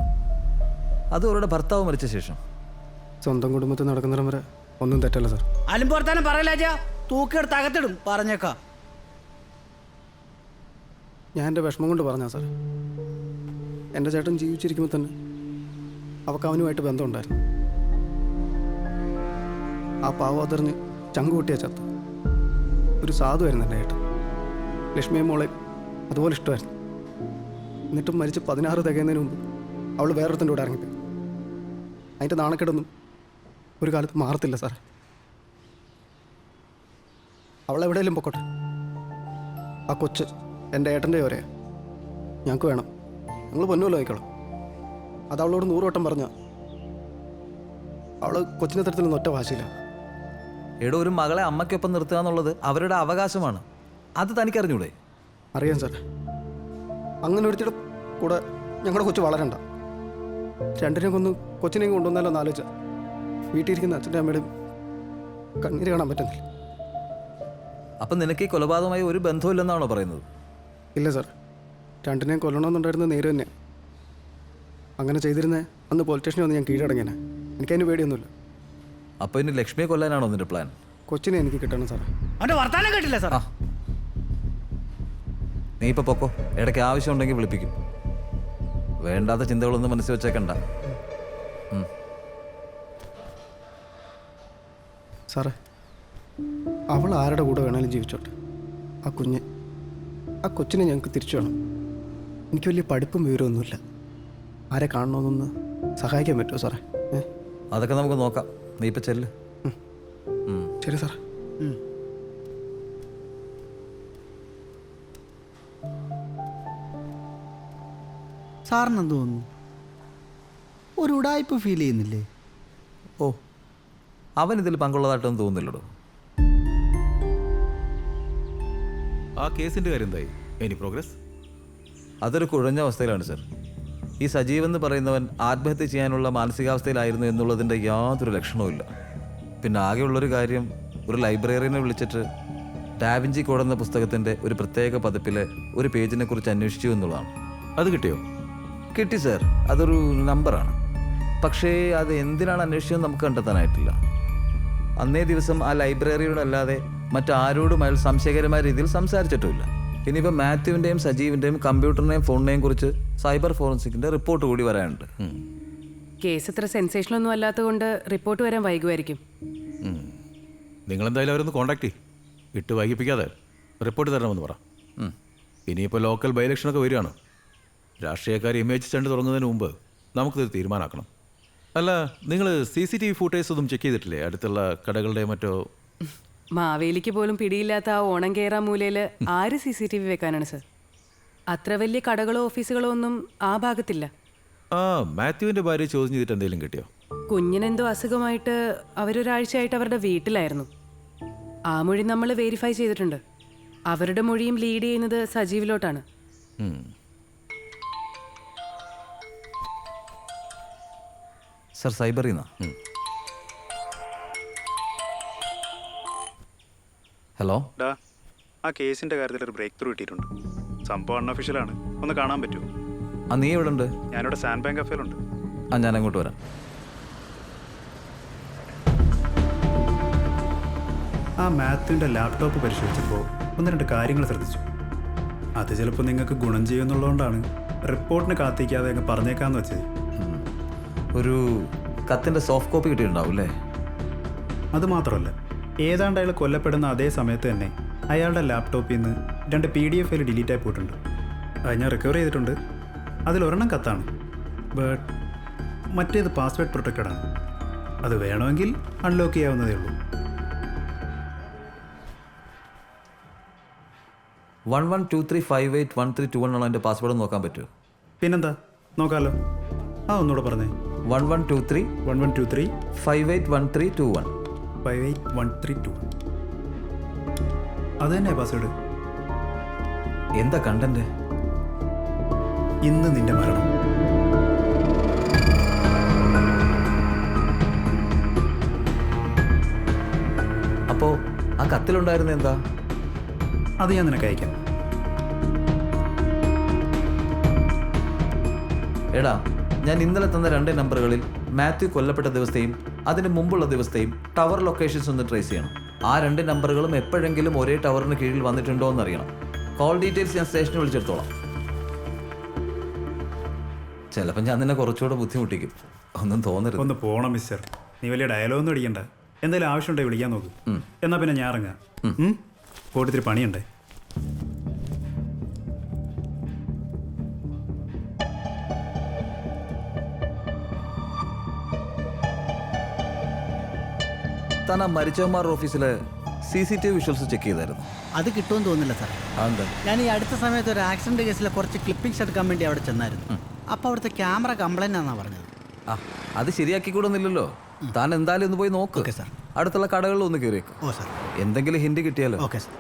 അത് അവരുടെ ഭർത്താവ് മരിച്ച ശേഷം. സ്വന്തം കുടുംബത്തിൽ നടക്കുന്നിടം വരെ ഒന്നും തെറ്റല്ല സാർ. അലമ്പോർത്താനും പറയല, തൂക്കെടുത്ത് അകത്തിടും, പറഞ്ഞേക്കാം. ഞാൻ എൻ്റെ വിഷമം കൊണ്ട് പറഞ്ഞാ സാർ. എൻ്റെ ചേട്ടൻ ജീവിച്ചിരിക്കുമ്പോൾ തന്നെ അവൾക്ക് അവനുമായിട്ട് ബന്ധമുണ്ടായിരുന്നു. ആ പാവം അതറിഞ്ഞ് ചങ്ക് കൂട്ടിയ ചത്ത്. ഒരു സാധുവായിരുന്നു എൻ്റെ ചേട്ടൻ. ലക്ഷ്മിയെ മോളെ അതുപോലെ ഇഷ്ടമായിരുന്നു. എന്നിട്ടും മരിച്ച് 16 തികയുന്നതിന് മുമ്പ് അവൾ വേറൊരുത്തൻ്റെ കൂടെ ഇറങ്ങിപ്പോയി. അതിൻ്റെ നാണക്കേടൊന്നും ഒരു കാലത്ത് മാറത്തില്ല സാറേ. അവളെവിടെയെങ്കിലും പൊക്കോട്ടെ. ആ കൊച്ച് എൻ്റെ ഏട്ടൻ്റെ ഓരയാ. ഞങ്ങൾക്ക് വേണം. ഞങ്ങൾ പൊന്നുമല്ലോ ആയിക്കോളാം. അത് അവളോട് 100 വട്ടം പറഞ്ഞ അവൾ കൊച്ചിനെ തരത്തിലൊന്നും ഒറ്റ വാശിയില്ല. എടോ, ഒരു മകളെ അമ്മയ്ക്കൊപ്പം നിർത്തുക എന്നുള്ളത് അവരുടെ അവകാശമാണ്. അത് തനിക്കറിഞ്ഞൂടെ? അറിയാം സാർ. അങ്ങനെ ഒരുത്തിയുടെ കൂടെ ഞങ്ങളുടെ കൊച്ചു വളരണ്ട. രണ്ടിനെയും കൊന്ന് കൊച്ചിനെയും കൊണ്ടുവന്നാലോ എന്ന് ആലോചിച്ച വീട്ടിലിരിക്കുന്ന അച്ഛൻ്റെ അമ്മയുടെയും കണ്ണീര് കാണാൻ പറ്റുന്നില്ല. അപ്പം നിനക്ക് ഈ കൊലപാതകമായി ഒരു ബന്ധമില്ലെന്നാണോ പറയുന്നത്? ഇല്ല സാർ, രണ്ടിനെയും കൊല്ലണമെന്നുണ്ടായിരുന്നത് നേര് തന്നെയാണ്. അങ്ങനെ ചെയ്തിരുന്നേ അന്ന് പോലീസ് സ്റ്റേഷനിൽ വന്ന് ഞാൻ കീഴടങ്ങിയാണ്. എനിക്കതിന് പേടിയൊന്നുമില്ല. അപ്പോൾ ഇനി ലക്ഷ്മിയെ കൊല്ലാനാണോ നിന്റെ പ്ലാൻ? കൊച്ചിനെ എനിക്ക് കിട്ടണം സാറേ. അവൻ്റെ വർത്താനം കേട്ടില്ല സാർ. നീ ഇപ്പോൾ പൊക്കോ. ഇടയ്ക്ക് ആവശ്യമുണ്ടെങ്കിൽ വിളിപ്പിക്കും. വേണ്ടാത്ത ചിന്തകളൊന്നും മനസ്സിൽ വെച്ചേക്കണ്ട. സാറേ, അവൾ ആരുടെ കൂടെ വേണേലും ജീവിച്ചോട്ടെ. ആ കൊച്ചിനെ ഞങ്ങൾക്ക് തിരിച്ചു വേണം. എനിക്ക് വലിയ പഠിപ്പും വിവരമൊന്നുമില്ല. ആരെ കാണണമെന്നൊന്ന് സഹായിക്കാൻ പറ്റുമോ സാറേ? അതൊക്കെ നമുക്ക് നോക്കാം. നീ ഇപ്പം ചെല്ല്. ശരി സാറേ. സാറിനെന്ത് തോന്നുന്നു? ഒരു ഉടായ്പ ഫീൽ ചെയ്യുന്നില്ലേ? ഓ, അവൻ ഇതിൽ പങ്കുള്ളതായിട്ടൊന്നും തോന്നുന്നില്ലടോ. ആ കേസിൻ്റെ കാര്യം എന്തായി? Any progress? അതൊരു കുഴഞ്ഞ അവസ്ഥയിലാണ് സർ. ഈ സജീവ് എന്ന് പറയുന്നവൻ ആത്മഹത്യ ചെയ്യാനുള്ള മാനസികാവസ്ഥയിലായിരുന്നു എന്നുള്ളതിൻ്റെ യാതൊരു ലക്ഷണവുമില്ല. പിന്നെ ആകെയുള്ളൊരു കാര്യം, ഒരു ലൈബ്രറിനെ വിളിച്ചിട്ട് ഡാവിഞ്ചി കോഡ് എന്ന പുസ്തകത്തിൻ്റെ ഒരു പ്രത്യേക പതിപ്പിലെ ഒരു പേജിനെ കുറിച്ച് അന്വേഷിച്ചു എന്നുള്ളതാണ്. അത് കിട്ടിയോ? കിട്ടി സർ. അതൊരു നമ്പറാണ്. പക്ഷേ അത് എന്തിനാണ് അന്വേഷിച്ചതെന്ന് നമുക്ക് കണ്ടെത്താനായിട്ടില്ല. അന്നേ ദിവസം ആ ലൈബ്രറിയോടല്ലാതെ മറ്റാരോടും അയാൾ സംശയകരമായ രീതിയിൽ സംസാരിച്ചിട്ടുമില്ല. ഇനിയിപ്പോൾ മാത്യുവിൻ്റെയും സജീവിൻ്റെയും കമ്പ്യൂട്ടറിനെയും ഫോണിനെയും കുറിച്ച് സൈബർ ഫോറൻസിക്കിൻ്റെ റിപ്പോർട്ട് കൂടി വരാനുണ്ട്. കേസ് ഇത്ര സെൻസേഷനൊന്നും അല്ലാത്തതുകൊണ്ട് റിപ്പോർട്ട് വരാൻ വൈകുമായിരിക്കും. നിങ്ങളെന്തായാലും അവരൊന്ന് കോൺടാക്ട് ചെയ്യും. ഇട്ട് വൈകിപ്പിക്കാതെ റിപ്പോർട്ട് തരണമെന്ന് പറ. ഇനിയിപ്പോൾ ലോക്കൽ ബൈ ഇലക്ഷനൊക്കെ വരികയാണ്. രാഷ്ട്രീയക്കാർ ഇമേജ് സ്റ്റണ്ട് തുടങ്ങുന്നതിന് മുമ്പ് നമുക്കിതൊരു തീരുമാനമാക്കണം. അല്ല, നിങ്ങൾ CCTV ഫൂട്ടേജ് ഒന്നും ചെക്ക് ചെയ്തിട്ടില്ലേ? അടുത്തുള്ള കടകളുടെ മറ്റോ? മാവേലിക്ക് പോലും പിടിയില്ലാത്ത ആ ഓണം കേറാ മൂലയിൽ ആര് CCTV വെക്കാനാണ് സർ? അത്ര വലിയ കടകളോ ഓഫീസുകളോ ഒന്നും ആ ഭാഗത്തില്ല. ആ മാത്യുവിൻ്റെ ഭാര്യ ചോദ്യം ചെയ്തിട്ട് എന്തെങ്കിലും കിട്ടിയോ? കുഞ്ഞിനെന്തോ അസുഖമായിട്ട് അവരൊരാഴ്ചയായിട്ട് അവരുടെ വീട്ടിലായിരുന്നു. ആ മൊഴി നമ്മൾ വെരിഫൈ ചെയ്തിട്ടുണ്ട്. അവരുടെ മൊഴിയും ലീഡ് ചെയ്യുന്നത് സജീവിലോട്ടാണ്. സർ, സൈബറിൽ നിന്നാ. ഹലോ. ആ കേസിന്റെ കാര്യത്തിൽ ഒരു ബ്രേക്ക് ത്രൂ കിട്ടിയിട്ടുണ്ട്. സംഭവം അൺഒഫീഷ്യലാണ്. ഒന്ന് കാണാൻ പറ്റുമോ? നീ എവിടെ ഉണ്ട്? ഞാനിവിടെ സാൻഡ് ബാങ്ക് കഫേലുണ്ട്. ഞാൻ അങ്ങോട്ട് വരാം. ആ മാത്യുവിൻ്റെ ലാപ്ടോപ്പ് പരിശോധിച്ചപ്പോൾ 1-2 കാര്യങ്ങൾ ശ്രദ്ധിച്ചു. അത് ചിലപ്പോൾ നിങ്ങൾക്ക് ഗുണം ചെയ്യുമെന്നുള്ളതുകൊണ്ടാണ് റിപ്പോർട്ടിന് കാത്തിക്കാതെ അങ്ങ് പറഞ്ഞേക്കാന്ന് വെച്ചത്. ഒരു കത്തിൻ്റെ സോഫ്റ്റ് കോപ്പി കിട്ടിയിട്ടുണ്ടാവും അല്ലേ? അത് മാത്രമല്ല, ഏതാണ്ട് അയാൾ കൊല്ലപ്പെടുന്ന അതേ സമയത്ത് തന്നെ അയാളുടെ ലാപ്ടോപ്പിൽ നിന്ന് 2 PDF ഫയൽ ഡിലീറ്റ് ആയി പോയിട്ടുണ്ട്. അത് ഞാൻ റിക്കവർ ചെയ്തിട്ടുണ്ട്. അതിലൊരെണ്ണം കത്താണ്, ബട്ട് മറ്റേത് പാസ്വേഡ് പ്രൊട്ടക്റ്റഡ് ആണ്. അത് വേണമെങ്കിൽ അൺലോക്ക് ചെയ്യാവുന്നതേ ഉള്ളൂ. 1123581321 ആണ് എൻ്റെ പാസ്വേഡ്. നോക്കാൻ പറ്റുമോ? പിന്നെന്താ, നോക്കാമല്ലോ. ഒന്നുകൂടെ പറഞ്ഞേ. 1123 581321. 581321. അത് തന്നെ പാസ്വേഡ്. എന്താ കണ്ടന്റ്? ഇന്ന് നിന്റെ മരണം. അപ്പോ ആ കത്തിലുണ്ടായിരുന്ന എന്താ? അത് ഞാൻ നിനക്ക് അയക്കാം. എടാ, ഞാൻ ഇന്നലെ തന്ന 2 നമ്പറുകളിൽ മാത്യു കൊല്ലപ്പെട്ട ദിവസത്തെയും അതിന് മുമ്പുള്ള ദിവസത്തെയും ടവർ ലൊക്കേഷൻസ് ഒന്ന് ട്രേസ് ചെയ്യണം. ആ 2 നമ്പറുകളും എപ്പോഴെങ്കിലും ഒരേ ടവറിന് കീഴിൽ വന്നിട്ടുണ്ടോ എന്ന് അറിയണം. കോൾ ഡീറ്റെയിൽസ് ഞാൻ സ്റ്റേഷനിൽ വിളിച്ചെടുത്തോളാം. ചിലപ്പോൾ ഞാൻ നിന്നെ കുറച്ചുകൂടെ ബുദ്ധിമുട്ടിക്കും. ഒന്നും തോന്നരുത്. ഒന്ന് പോണം മിസ്റ്റർ. നീ വലിയ ഡയലോഗൊന്നും അടിക്കണ്ട. എന്തെങ്കിലും ആവശ്യമുണ്ടെങ്കിൽ വിളിക്കാൻ നോക്ക്. എന്നാൽ പിന്നെ ഞാൻ ഇറങ്ങാം. പോയിട്ടിത്തിരി പണിയുണ്ടേ. താൻ ആ മരിച്ചവന്മാരുടെ ഓഫീസിലെ CCTV വിഷ്വൽസ് ചെക്ക് ചെയ്തായിരുന്നു. അത് കിട്ടുമെന്ന് തോന്നുന്നില്ല സാർ. അതെന്താ? ഞാൻ ഈ അടുത്ത സമയത്ത് ഒരു ആക്സിഡന്റ് കേസിലെ കുറച്ച് ക്ലിപ്പിംഗ്സ് എടുക്കാൻ വേണ്ടി അവിടെ ചെന്നായിരുന്നു. അപ്പോൾ അവിടുത്തെ ക്യാമറ കംപ്ലൈൻ്റ് ആണെന്നാണ് പറഞ്ഞത്. ആ അത് ശരിയാക്കിക്കൂടുന്നില്ലല്ലോ. താൻ എന്തായാലും ഒന്ന് പോയി നോക്ക്. Okay sir. അടുത്തുള്ള കടകളിൽ ഒന്ന് കയറിയേക്കും. Oh sir. എന്തെങ്കിലും ഹിന്റ് കിട്ടിയാലോ? Okay sir.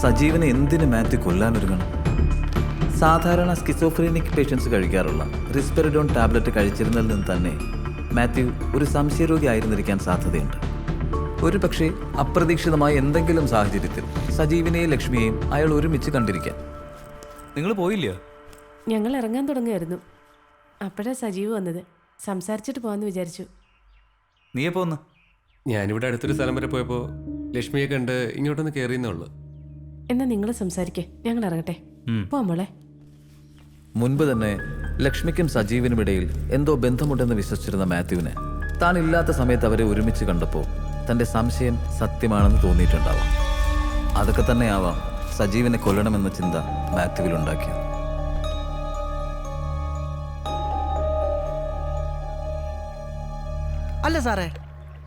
സജീവനെ എന്തിന് മാത്യു കൊല്ലാനൊരുങ്ങണം? സാധാരണ സ്കിസോഫ്രീനിക് പേഷ്യൻസ് കഴിക്കാറുള്ള റിസ്പെറിഡോൺ ടാബ്ലറ്റ് കഴിച്ചിരുന്നതിൽ നിന്ന് തന്നെ മാത്യു ഒരു സംശയരോഗി ആയിരുന്നിരിക്കാൻ സാധ്യതയുണ്ട്. ഒരു പക്ഷേ അപ്രതീക്ഷിതമായ എന്തെങ്കിലും സാഹചര്യത്തിൽ സജീവിനെയും ലക്ഷ്മിയെയും അയാൾ ഒരുമിച്ച് കണ്ടിരിക്കാം. നിങ്ങൾ പോയില്ലയോ? ഞങ്ങൾ ഇറങ്ങാൻ തുടങ്ങുമായിരുന്നു. അപ്പോഴാണ് സജീവ് വന്നത്. സംസാരിച്ചിട്ട് പോകാമെന്ന് വിചാരിച്ചു. നീ എപ്പോ വന്നു? ഞാനിവിടെ അടുത്തൊരു സ്ഥലം വരെ പോയപ്പോൾ ലക്ഷ്മിയെ കണ്ട് ഇങ്ങോട്ടൊന്ന് കയറിയെന്നേ ഉള്ളൂ. എന്നാ നിങ്ങൾ സംസാരിക്കേ, ഞങ്ങൾ ഇറങ്ങട്ടെ. പോവാമോളെ. മുൻപ് തന്നെ ലക്ഷ്മിക്കും സജീവിനും ഇടയിൽ എന്തോ ബന്ധമുണ്ടെന്ന് വിശ്വസിച്ചിരുന്ന മാത്യുവിന് താൻ ഇല്ലാത്ത സമയത്ത് അവരെ ഒരുമിച്ച് കണ്ടപ്പോൾ തൻ്റെ സംശയം സത്യമാണെന്ന് തോന്നിയിട്ടുണ്ടാവാം. അതൊക്കെ തന്നെയാവാം സജീവിനെ കൊല്ലണമെന്ന ചിന്ത മാത്യുവിലുണ്ടാക്കിയത്. അല്ല സാറേ,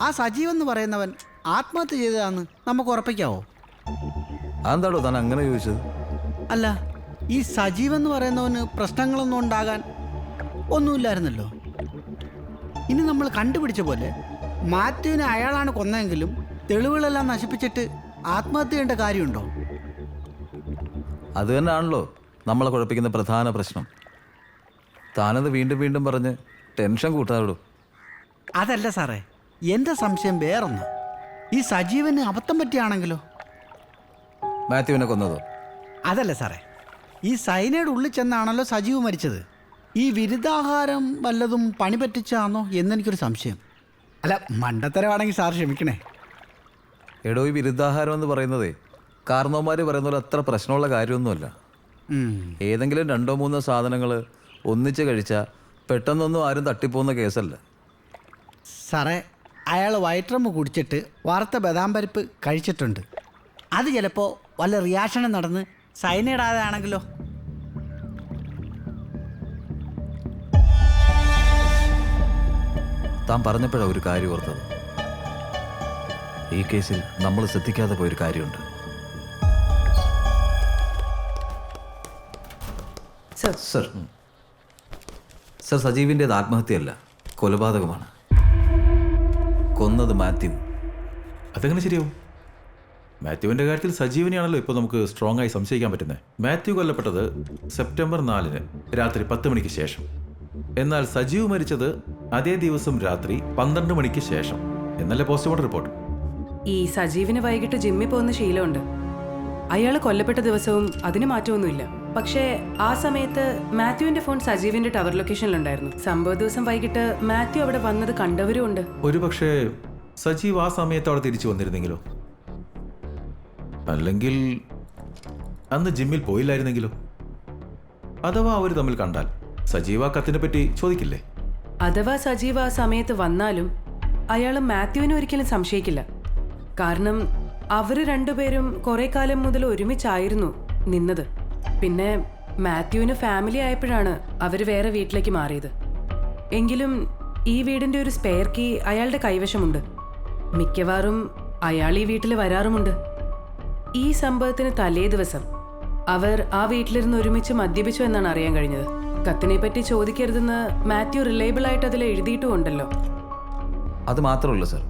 ആ സജീവ് എന്ന് പറയുന്നവൻ ആത്മഹത്യ ചെയ്തതാന്ന് നമുക്ക് ഉറപ്പിക്കാവോ? അതെന്താണോ താൻ അങ്ങനെ ചോദിച്ചത്? അല്ല, ഈ സജീവ് എന്ന് പറയുന്നവന് പ്രശ്നങ്ങളൊന്നും ഉണ്ടാകാൻ ഒന്നുമില്ലായിരുന്നല്ലോ. ഇനി നമ്മൾ കണ്ടുപിടിച്ച പോലെ മാത്യുവിനെ അയാളാണ് കൊന്നതെങ്കിലും തെളിവുകളെല്ലാം നശിപ്പിച്ചിട്ട് ആത്മഹത്യ ചെയ്യേണ്ട കാര്യമുണ്ടോ? അത് തന്നെയാണല്ലോ നമ്മളെ കുഴപ്പിക്കുന്ന പ്രധാന പ്രശ്നം. താനത് വീണ്ടും വീണ്ടും പറഞ്ഞ് ടെൻഷൻ കൂട്ടാറുള്ളൂ. അതല്ല സാറേ, എൻ്റെ സംശയം വേറൊന്ന്. ഈ സജീവന് അബദ്ധം പറ്റിയാണെങ്കിലോ? മാത്യുവിനെ കൊന്നതോ? അതല്ല സാറേ, ഈ സൈനയുടെ ഉള്ളിൽ ചെന്നാണല്ലോ സജീവ് മരിച്ചത്. ഈ വിരുദ്ധാഹാരം വല്ലതും പണി പറ്റിച്ചാണോ എന്നെനിക്കൊരു സംശയം. അല്ല, മണ്ടത്തരമാണെങ്കിൽ സാർ ക്ഷമിക്കണേ. എടോ, ഈ വിരുദ്ധാഹാരം എന്ന് പറയുന്നതേ കാരണവന്മാർ പറയുന്ന പോലെ അത്ര പ്രശ്നമുള്ള കാര്യമൊന്നുമല്ല. ഏതെങ്കിലും 2-3 സാധനങ്ങൾ ഒന്നിച്ച് കഴിച്ചാൽ പെട്ടെന്നൊന്നും ആരും തട്ടിപ്പോകുന്ന കേസല്ല. സാറേ, അയാൾ വയറ്റമ്മ കുടിച്ചിട്ട് വറുത്ത ബദാം പരിപ്പ് കഴിച്ചിട്ടുണ്ട്. അത് ചിലപ്പോൾ വല്ല റിയാക്ഷനും നടന്ന് സൈനൈഡാതാണെങ്കിലോ? താൻ പറഞ്ഞപ്പോഴാണ് ഒരു കാര്യം ഓർത്തത്. ഈ കേസിൽ നമ്മൾ ശ്രദ്ധിക്കാതെ പോയൊരു കാര്യമുണ്ട്. സർ, സജീവിൻ്റേത് ആത്മഹത്യയല്ല, കൊലപാതകമാണ്. കൊന്നത് മാത്യു. അതെങ്ങനെ ശരിയാവും? മാത്യുവിൻ്റെ കാര്യത്തിൽ സജീവനെയാണല്ലോ ഇപ്പോൾ നമുക്ക് സ്ട്രോങ് ആയി സംശയിക്കാൻ പറ്റുന്നത്. മാത്യു കൊല്ലപ്പെട്ടത് സെപ്റ്റംബർ 4 രാത്രി 10 മണിക്ക് ശേഷം. എന്നാൽ സജീവ് മരിച്ചത് അതേ ദിവസം രാത്രി 12 മണിക്ക് ശേഷം എന്നല്ലേ പോസ്റ്റ്മോർട്ടം റിപ്പോർട്ട്. ഈ സജീവിന് വൈകിട്ട് ജിമ്മിൽ പോകുന്ന ശീലമുണ്ട്. അയാൾ കൊല്ലപ്പെട്ട ദിവസവും അതിന് മാറ്റമൊന്നുമില്ല. പക്ഷേ ആ സമയത്ത് മാത്യുവിന്റെ ഫോൺ സജീവിന്റെ ടവർ ലൊക്കേഷനിലുണ്ടായിരുന്നു. സംഭവ ദിവസം വൈകിട്ട് മാത്യു അവിടെ വന്നത് കണ്ടവരും ഉണ്ട്. ഒരു പക്ഷേ സജീവ് ആ സമയത്ത് അവിടെ തിരിച്ചു വന്നിരുന്നെങ്കിലോ? അല്ലെങ്കിൽ അന്ന് ജിമ്മിൽ പോയില്ലായിരുന്നെങ്കിലോ? അഥവാ അവർ തമ്മിൽ കണ്ടാൽ സജീവ് ആ കത്തിനെ പറ്റി ചോദിക്കില്ലേ? അഥവാ സജീവ് ആ സമയത്ത് വന്നാലും അയാൾ മാത്യുവിനെ ഒരിക്കലും സംശയിക്കില്ല. കാരണം അവർ രണ്ടുപേരും കുറെ കാലം മുതൽ ഒരുമിച്ചായിരുന്നു നിന്നത്. പിന്നെ മാത്യുവിന് ഫാമിലി ആയപ്പോഴാണ് അവർ വേറെ വീട്ടിലേക്ക് മാറിയത്. എങ്കിലും ഈ വീടിൻ്റെ ഒരു സ്പെയർ കീ അയാളുടെ കൈവശമുണ്ട്. മിക്കവാറും അയാൾ ഈ വീട്ടിൽ വരാറുമുണ്ട്. ഈ സംഭവത്തിന് തലേ ദിവസം അവർ ആ വീട്ടിലിരുന്ന് ഒരുമിച്ച് മദ്യപിച്ചു എന്നാണ് അറിയാൻ കഴിഞ്ഞത്. കത്തിനെ പറ്റി ചോദിക്കരുതെന്ന് മാത്യു റിലയബിൾ ആയിട്ട് അതിൽ എഴുതിയിട്ടുമുണ്ടല്ലോ. അത് മാത്രമല്ല സർ,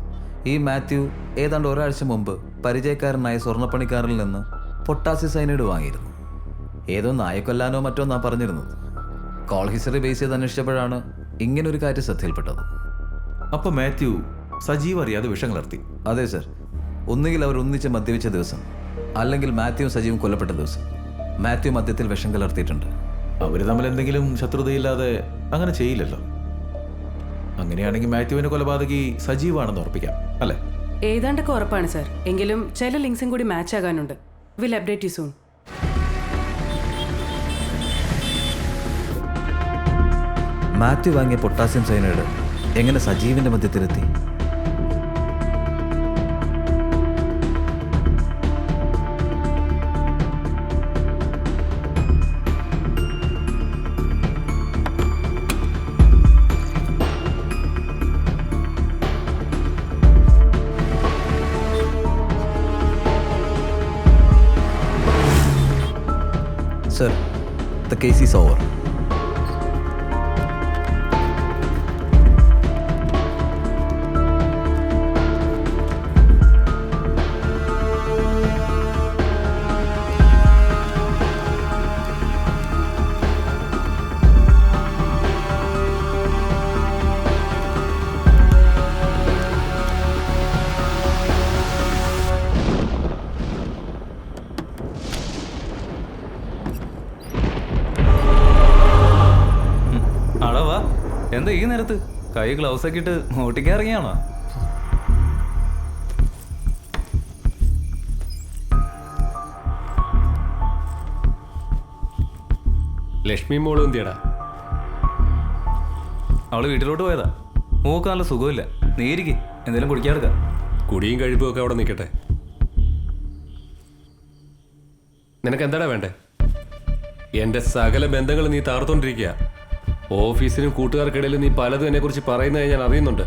ഈ മാത്യു ഏതാണ്ട് ഒരാഴ്ച മുമ്പ് പരിചയക്കാരനായ സ്വർണ്ണപ്പണിക്കാരനിൽ നിന്ന് പൊട്ടാസ്യം സൈനൈഡ് വാങ്ങിയിരുന്നു. ഏതോ നായക്കൊല്ലാനോ മറ്റോ നാം പറഞ്ഞിരുന്നത്. കോൾ ഹിസ്റ്ററി ബേസ് ചെയ്ത് അന്വേഷിച്ചപ്പോഴാണ് ഇങ്ങനൊരു കാര്യം ശ്രദ്ധയിൽപ്പെട്ടത്. അപ്പോൾ മാത്യു സജീവ് അറിയാതെ വിഷം കലർത്തി? അതെ സർ. ഒന്നുകിൽ അവർ ഒന്നിച്ച് മദ്യപിച്ച ദിവസം, അല്ലെങ്കിൽ മാത്യുവും സജീവും കൊല്ലപ്പെട്ട ദിവസം. മാത്യു മദ്യത്തിൽ വിഷം കലർത്തിയിട്ടുണ്ട്. അവർ തമ്മിൽ എന്തെങ്കിലും ശത്രുതയില്ലാതെ അങ്ങനെ ചെയ്യില്ലല്ലോ. അങ്ങനെയാണെങ്കിൽ മാത്യുവിന് കൊലപാതകി സജീവാണെന്ന് ഉറപ്പിക്കാം, അല്ലേ? ഏതാണ്ടൊക്കെ ഉറപ്പാണ് സർ. എങ്കിലും ചില ലിങ്ക്സും കൂടി മാച്ച് ആകാനുണ്ട്. Will update you soon. Mathew വാങ്ങിയ പൊട്ടാസ്യം സയനൈഡ് എങ്ങനെ സജീവിന്റെ മധ്യത്തിലെത്തി? Sir, the case is over. എന്താ ഈ നേരത്ത് കൈ ഗ്ലൗസ് ഒക്കെ ഇട്ട് ഓട്ടിക്കാൻ ഇറങ്ങിയാണോ? ലക്ഷ്മി മോളും എന്തിയടാ? അവള് വീട്ടിലോട്ട് പോയതാ. മോക്ക് നല്ല സുഖമില്ല. നീരിക്ക് എന്തെങ്കിലും കുടിക്കാറുക. കുടിയും കഴിപ്പും ഒക്കെ അവിടെ നിൽക്കട്ടെ. നിനക്ക് എന്താടാ വേണ്ടേ? എൻ്റെ സകല ബന്ധങ്ങൾ നീ താർത്തോണ്ടിരിക്കുക. ഓഫീസിലും കൂട്ടുകാർക്കിടയിലും നീ പലതും എന്നെക്കുറിച്ച് പറയുന്നത് ഞാൻ അറിയുന്നുണ്ട്.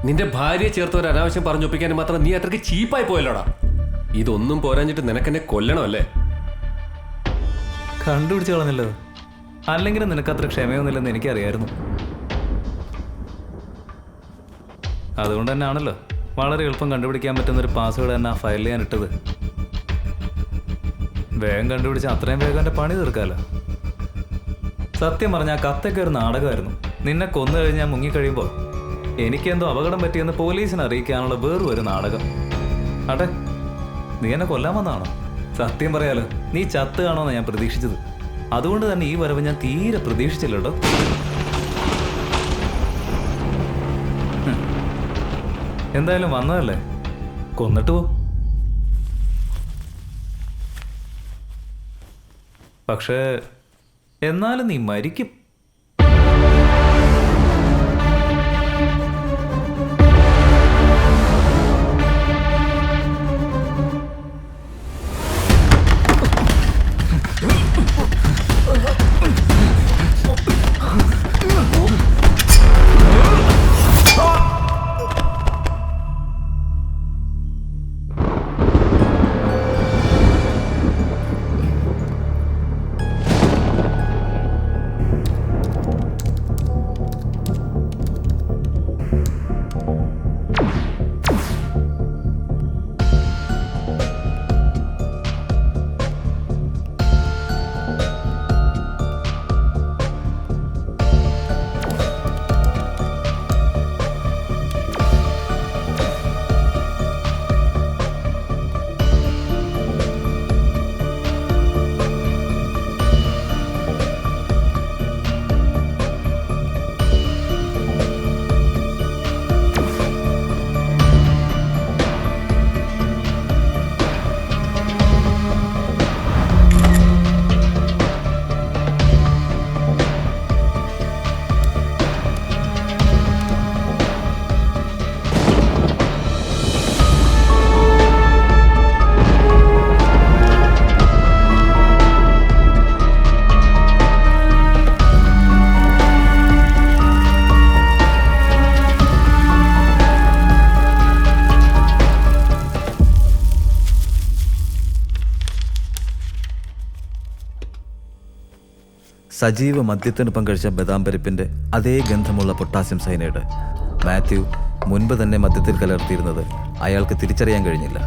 നിന്റെ ഭാര്യയെ ചേർത്ത് ഒരു അനാവശ്യം പറഞ്ഞൊപ്പിക്കാനും മാത്രം നീ അത്രയ്ക്ക് ചീപ്പായി പോയല്ലോടാ. ഇതൊന്നും പോരാഞ്ഞിട്ട് നിനക്കെന്നെ കൊല്ലണമല്ലേ? കണ്ടുപിടിച്ച് കളഞ്ഞല്ലോ. അല്ലെങ്കിലും നിനക്കത്ര ക്ഷമയൊന്നുമില്ലെന്ന് എനിക്കറിയായിരുന്നു. അതുകൊണ്ട് തന്നെ ആണല്ലോ വളരെ എളുപ്പം കണ്ടുപിടിക്കാൻ പറ്റുന്നൊരു പാസ്വേഡ് തന്നെ ആ ഫയലിൽ ഞാൻ ഇട്ടത്. വേഗം കണ്ടുപിടിച്ച് അത്രയും വേഗം എൻ്റെ പണി തീർക്കാമല്ലോ. സത്യം പറഞ്ഞാൽ കത്തൊക്കെ ഒരു നാടകമായിരുന്നു. നിന്നെ കൊന്നു കഴിഞ്ഞ് ഞാൻ മുങ്ങിക്കഴിയുമ്പോൾ എനിക്കെന്തോ അപകടം പറ്റിയെന്ന് പോലീസിനെ അറിയിക്കാനുള്ള വേറൊരു ഒരു നാടകം. ആട്ടെ, നീ എന്നെ കൊല്ലാൻ വന്നതാണോ? സത്യം പറയാലോ, നീ ചത്ത് കാണുമെന്ന് ഞാൻ പ്രതീക്ഷിച്ചത്. അതുകൊണ്ട് തന്നെ ഈ വരവ് ഞാൻ തീരെ പ്രതീക്ഷിച്ചില്ല കേട്ടോ. എന്തായാലും വന്നതല്ലേ, കൊന്നിട്ട് പോ. പക്ഷേ എന്നാലും നീ മരിക്കും. സജീവ മദ്യത്തിനൊപ്പം കഴിച്ച ബദാം പരിപ്പിൻ്റെ അതേ ഗന്ധമുള്ള പൊട്ടാസ്യം സയനൈഡ് മാത്യു മുൻപ് തന്നെ മദ്യത്തിൽ കലർത്തിയിരുന്നത് അയാൾക്ക് തിരിച്ചറിയാൻ കഴിഞ്ഞില്ല.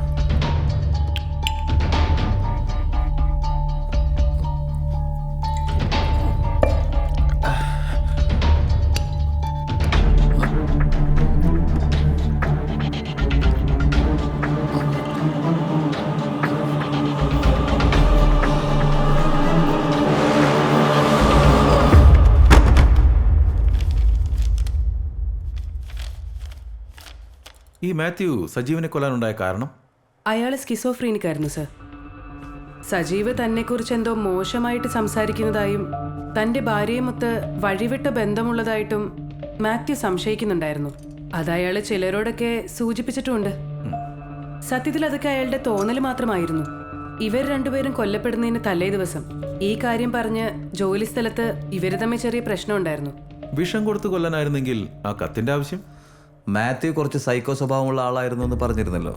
ഈ മാത്യു സജീവനെ കൊല്ലാനുണ്ടായ കാരണം? അയാൾ സ്കിസോഫ്രീനിക് ആയിരുന്നു സർ. സജീവ് തന്നെക്കുറിച്ച് എന്തോ മോശമായിട്ട് സംസാരിക്കുന്നതായും തന്റെ ഭാര്യയുമൊത്ത് വഴിവിട്ട ബന്ധമുള്ളതായിട്ടും മാത്യു സംശയിക്കുന്നുണ്ടായിരുന്നു. അതയാൾ ചിലരോടൊക്കെ സൂചിപ്പിച്ചിട്ടുമുണ്ട്. സത്യത്തിൽ അതൊക്കെ അയാളുടെ തോന്നൽ മാത്രമായിരുന്നു. ഇവർ രണ്ടുപേരും കൊല്ലപ്പെടുന്നതിന് തലേ ദിവസം ഈ കാര്യം പറഞ്ഞ് ജോലി സ്ഥലത്ത് ഇവര് തമ്മിൽ ചെറിയ പ്രശ്നം ഉണ്ടായിരുന്നു. വിഷം കൊടുത്ത് കൊല്ലാനായിരുന്നെങ്കിൽ ആ കത്തിന്റെ ആവശ്യം? മാത്യു കുറച്ച് സൈക്കോ സ്വഭാവമുള്ള ആളായിരുന്നു എന്ന് പറഞ്ഞിരുന്നല്ലോ.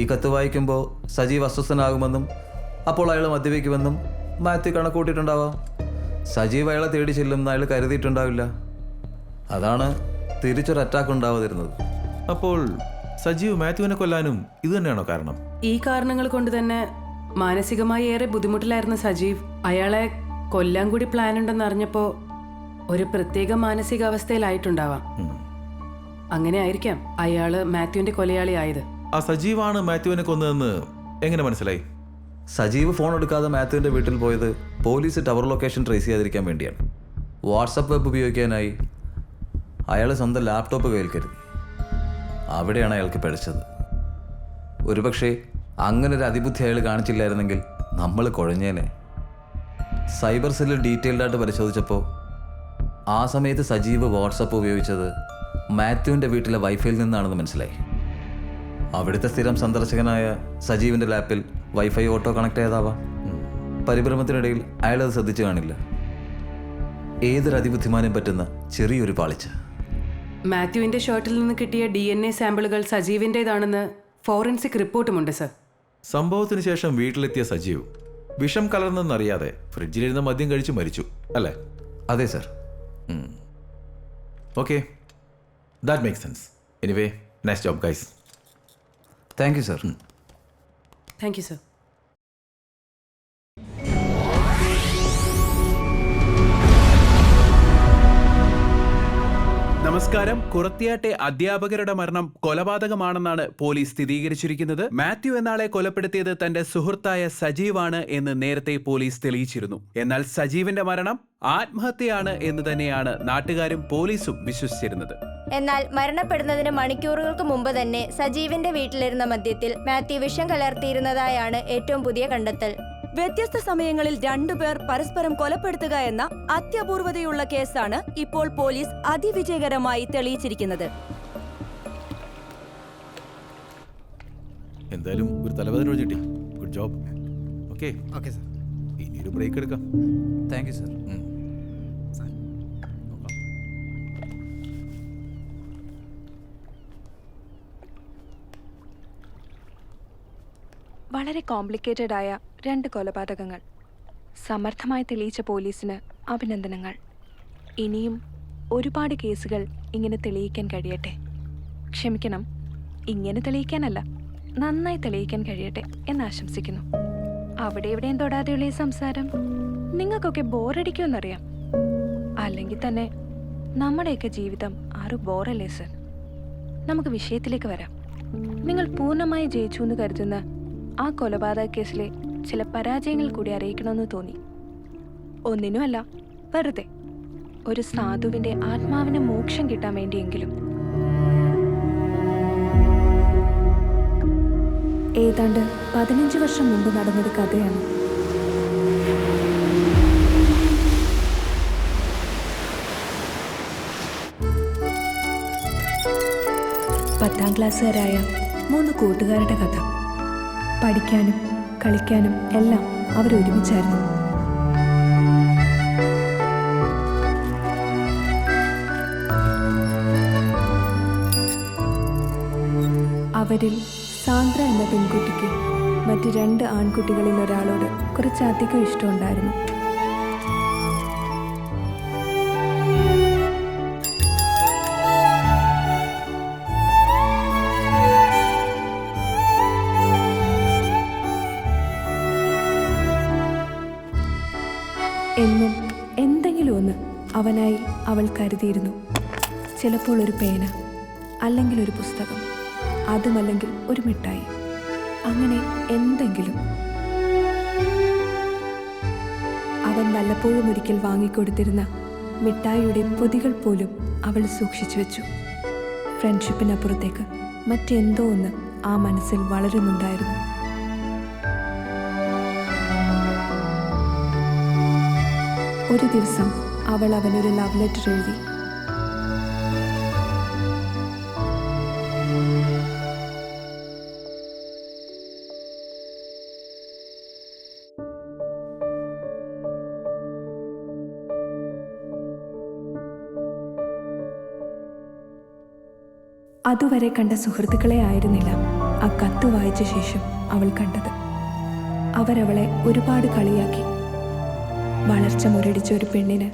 ഈ കത്ത് വായിക്കുമ്പോൾ സജീവ് അസ്വസ്ഥനാകുമെന്നും അപ്പോൾ അയാൾ മദ്യപിക്കുമെന്നും മാത്യു കണക്കൂട്ടിയിട്ടുണ്ടാവാം. സജീവ് അയാളെ തേടി ചെല്ലുമെന്ന് അയാൾ കരുതിയിട്ടുണ്ടാവില്ല. അതാണ് തിരിച്ചൊരു അറ്റാക്ക് ഉണ്ടാവാതിരുന്നത്. അപ്പോൾ സജീവ് മാത്യുവിനെ കൊല്ലാനും ഇത് തന്നെയാണോ കാരണം? ഈ കാരണങ്ങൾ കൊണ്ട് തന്നെ മാനസികമായി ഏറെ ബുദ്ധിമുട്ടിലായിരുന്ന സജീവ് അയാളെ കൊല്ലാൻ കൂടി പ്ലാൻ ഉണ്ടെന്ന് അറിഞ്ഞപ്പോ ഒരു പ്രത്യേക മാനസികാവസ്ഥയിലായിട്ടുണ്ടാവാം. അങ്ങനെ ആയിരിക്കാം അയാള് മാത്യുവിന്റെ കൊലയാളി ആയത്. ആ സജീവാണ് മാത്യുവിനെ കൊന്നതെന്ന് എങ്ങനെ മനസ്സിലായി? സജീവ് ഫോൺ എടുക്കാതെ മാത്യുവിൻ്റെ വീട്ടിൽ പോയത് പോലീസ് ടവർ ലൊക്കേഷൻ ട്രേസ് ചെയ്യാതിരിക്കാൻ വേണ്ടിയാണ്. വാട്സപ്പ് വെബ് ഉപയോഗിക്കാനായി അയാൾ സ്വന്തം ലാപ്ടോപ്പ് കയ്യിൽ കരുതി. അവിടെയാണ് അയാൾക്ക് പിഴച്ചത്. ഒരുപക്ഷെ അങ്ങനൊരു അതിബുദ്ധി അയാൾ കാണിച്ചില്ലായിരുന്നെങ്കിൽ നമ്മൾ കുഴഞ്ഞേനെ. സൈബർ സെല്ലിൽ ഡീറ്റെയിൽഡായിട്ട് പരിശോധിച്ചപ്പോൾ ആ സമയത്ത് സജീവ് വാട്സപ്പ് ഉപയോഗിച്ചത് മാത്യുവിൻ്റെ വീട്ടിലെ വൈഫൈയിൽ നിന്നാണെന്ന് മനസ്സിലായി. അവിടുത്തെ സ്ഥിരം സന്ദർശകനായ സജീവിൻ്റെ ലാപ്പിൽ വൈഫൈ ഓട്ടോ കണക്ട് ചെയ്താവാം. പരിഭ്രമത്തിനിടയിൽ അയാളത് ശ്രദ്ധിച്ചു കാണില്ല. ഏതൊരു അതിബുദ്ധിമാനും പറ്റുന്ന ചെറിയൊരു പാളിച്ച. മാത്യുവിന്റെ ഷർട്ടിൽ നിന്ന് കിട്ടിയ DNA സാമ്പിളുകൾ സജീവിൻ്റെതാണെന്ന് ഫോറൻസിക് റിപ്പോർട്ടുമുണ്ട് സർ. സംഭവത്തിന് ശേഷം വീട്ടിലെത്തിയ സജീവ് വിഷം കലർന്നെന്നറിയാതെ ഫ്രിഡ്ജിലിരുന്ന മദ്യം കഴിച്ച് മരിച്ചു അല്ലേ? അതെ sir. Okay, that makes sense. Anyway, nice job guys. Thank you sir. Thank you sir. നമസ്കാരം. കുറത്തിയാട്ടെ അധ്യാപകരുടെ മരണം കൊലപാതകമാണെന്നാണ് പോലീസ് സ്ഥിരീകരിച്ചിരിക്കുന്നത്. മാത്യു എന്നാളെ കൊലപ്പെടുത്തിയത് തന്റെ സുഹൃത്തായ സജീവാണ് എന്ന് നേരത്തെ പോലീസ് തെളിയിച്ചിരുന്നു. എന്നാൽ സജീവിന്റെ മരണം ആത്മഹത്യയാണ് എന്ന് തന്നെയാണ് നാട്ടുകാരും പോലീസും വിശ്വസിച്ചിരുന്നത്. എന്നാൽ മരണപ്പെടുന്നതിന് മണിക്കൂറുകൾക്ക് മുമ്പ് തന്നെ സജീവിന്റെ വീട്ടിലിരുന്ന മദ്യത്തിൽ മാത്യു വിഷം കലർത്തിയിരുന്നതായാണ് ഏറ്റവും പുതിയ കണ്ടെത്തൽ. വ്യത്യസ്ത സമയങ്ങളിൽ രണ്ടുപേർ പരസ്പരം കൊലപ്പെടുത്തുക എന്ന അത്യപൂർവതയുള്ള കേസാണ് ഇപ്പോൾ പോലീസ് അതിവിജയകരമായി തെളിയിച്ചിരിക്കുന്നത്. എന്തായാലും ഒരു തലവേദന ഒഴിഞ്ഞിട്ടി. Good job. Okay okay sir. ഇനി ഒരു ബ്രേക്ക് എടുക്കാം. Thank you sir. വളരെ കോംപ്ലിക്കേറ്റഡ് ആയ 2 കൊലപാതകങ്ങൾ സമർത്ഥമായി തെളിയിച്ച പോലീസിന് അഭിനന്ദനങ്ങൾ. ഇനിയും ഒരുപാട് കേസുകൾ ഇങ്ങനെ തെളിയിക്കാൻ കഴിയട്ടെ. ക്ഷമിക്കണം, ഇങ്ങനെ തെളിയിക്കാനല്ല, നന്നായി തെളിയിക്കാൻ കഴിയട്ടെ എന്ന് ആശംസിക്കുന്നു. അവിടെ എവിടെയും തൊടാതെയുള്ള ഈ സംസാരം നിങ്ങൾക്കൊക്കെ ബോറടിക്കുമെന്നറിയാം. അല്ലെങ്കിൽ തന്നെ നമ്മുടെയൊക്കെ ജീവിതം ആരും ബോറല്ലേ സർ? നമുക്ക് വിഷയത്തിലേക്ക് വരാം. നിങ്ങൾ പൂർണ്ണമായി ജയിച്ചു എന്ന് കരുതുന്ന ആ കൊലപാതക കേസിലെ ചില പരാജയങ്ങൾ കൂടി അറിയിക്കണമെന്ന് തോന്നി. ഒന്നിനുമല്ല, വെറുതെ ഒരു സാധുവിന്റെ ആത്മാവിന് മോക്ഷം കിട്ടാൻ വേണ്ടിയെങ്കിലും. ഏതാണ്ട് 15 വർഷം മുമ്പ് നടന്നൊരു കഥയാണ്. പത്താം ക്ലാസ്സുകാരായ 3 കൂട്ടുകാരുടെ കഥ. പഠിക്കാനും കളിക്കാനും എല്ലാം അവരൊരുമിച്ചായിരുന്നു. അവരിൽ സാന്ദ്ര എന്ന പെൺകുട്ടിക്ക് മറ്റ് 2 ആൺകുട്ടികളിൽ ഒരാളോട് കുറച്ചധികം ഇഷ്ടമുണ്ടായിരുന്നു. എന്നും എന്തെങ്കിലും ഒന്ന് അവനായി അവൾ കരുതിയിരുന്നു. ചിലപ്പോൾ ഒരു പേന, അല്ലെങ്കിൽ ഒരു പുസ്തകം, അതുമല്ലെങ്കിൽ ഒരു മിഠായി, അങ്ങനെ എന്തെങ്കിലും. അവൻ വല്ലപ്പോഴും ഒരിക്കൽ വാങ്ങിക്കൊടുത്തിരുന്ന മിഠായിയുടെ പൊതികൾ പോലും അവൾ സൂക്ഷിച്ചു വെച്ചു. ഫ്രണ്ട്ഷിപ്പിനപ്പുറത്തേക്ക് മറ്റെന്തോ ഒന്ന് ആ മനസ്സിൽ വളരുന്നുണ്ടായിരുന്നു. ഒരു ദിവസം അവൾ അവനൊരു ലവ് ലെറ്റർ എഴുതി. അതുവരെ കണ്ട സുഹൃത്തുക്കളെ ആയിരുന്നില്ല ആ കത്ത് വായിച്ച ശേഷം അവൾ കണ്ടത്. അവരവളെ ഒരുപാട് കളിയാക്കി. വളർച്ച മുരടിച്ച ഒരു പെണ്ണിന്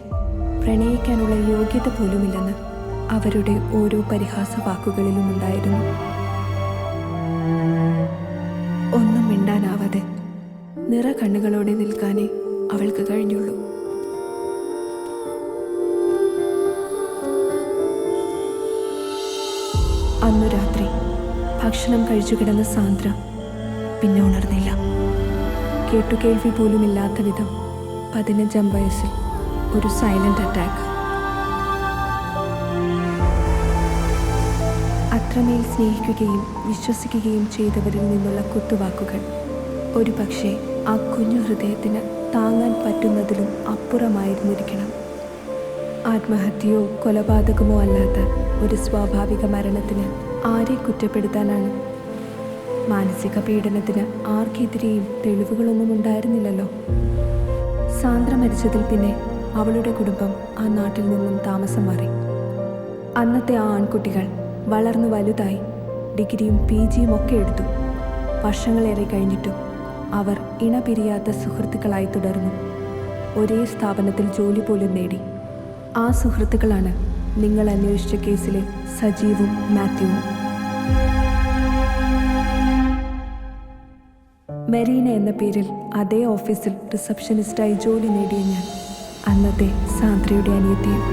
പ്രണയിക്കാനുള്ള യോഗ്യത പോലുമില്ലെന്ന് അവരുടെ ഓരോ പരിഹാസ വാക്കുകളിലും ഉണ്ടായിരുന്നു. ഒന്നും മിണ്ടാനാവാതെ നിറ കണ്ണുകളോടെ നിൽക്കാനേ അവൾക്ക് കഴിഞ്ഞുള്ളൂ. അന്നു രാത്രി ഭക്ഷണം കഴിച്ചു കിടന്ന സാന്ദ്ര പിന്നെ ഉണർന്നില്ല. കേട്ടുകേൾവി പോലുമില്ലാത്ത വിധം 15-ാം വയസ്സിൽ ഒരു സൈലന്റ് അറ്റാക്ക്. അത്രമേൽ സ്നേഹിക്കുകയും വിശ്വസിക്കുകയും ചെയ്തവരിൽ നിന്നുള്ള കുത്തുവാക്കുകൾ ഒരു പക്ഷേ ആ കുഞ്ഞു ഹൃദയത്തിന് താങ്ങാൻ പറ്റുന്നതിലും അപ്പുറമായിരുന്നിരിക്കണം. ആത്മഹത്യയോ കൊലപാതകമോ അല്ലാത്ത ഒരു സ്വാഭാവിക മരണത്തിന് ആരെ കുറ്റപ്പെടുത്താനാണ്? മാനസിക പീഡനത്തിന് ആർക്കെതിരെയും തെളിവുകളൊന്നും ഉണ്ടായിരുന്നില്ലല്ലോ. സാന്ദ്ര മരിച്ചതിൽ പിന്നെ അവളുടെ കുടുംബം ആ നാട്ടിൽ നിന്നും താമസം മാറി. അന്നത്തെ ആ ആൺകുട്ടികൾ വളർന്നു വലുതായി ഡിഗ്രിയും PGയും ഒക്കെ എടുത്തു. വർഷങ്ങളേറെ കഴിഞ്ഞിട്ടും അവർ ഇണപിരിയാത്ത സുഹൃത്തുക്കളായി തുടർന്നു. ഒരേ സ്ഥാപനത്തിൽ ജോലി പോലും നേടി. ആ സുഹൃത്തുക്കളാണ് നിങ്ങൾ അന്വേഷിച്ച കേസിലെ സജീവും മാത്യുവും. മെറീന എന്ന പേരിൽ അതേ ഓഫീസിൽ റിസപ്ഷനിസ്റ്റായി ജോലി നേടിയ ഞാൻ അന്നത്തെ സാന്ദ്രയുടെ അനിയത്തിയും.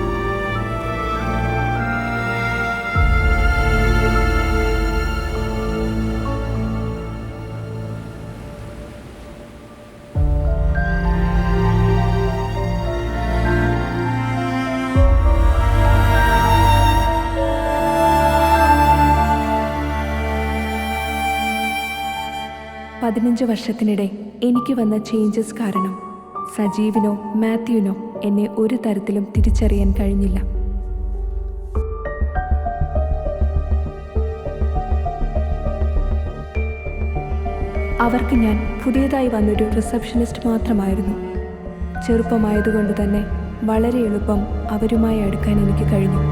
പതിനഞ്ച് വർഷത്തിനിടെ എനിക്ക് വന്ന ചേഞ്ചസ് കാരണം സജീവിനോ മാത്യുവിനോ എന്നെ ഒരു തരത്തിലും തിരിച്ചറിയാൻ കഴിഞ്ഞില്ല. അവർക്ക് ഞാൻ പുതിയതായി വന്നൊരു റിസപ്ഷനിസ്റ്റ് മാത്രമായിരുന്നു. ചെറുപ്പമായതുകൊണ്ട് തന്നെ വളരെ എളുപ്പം അവരുമായി അടുക്കാൻ എനിക്ക് കഴിഞ്ഞു.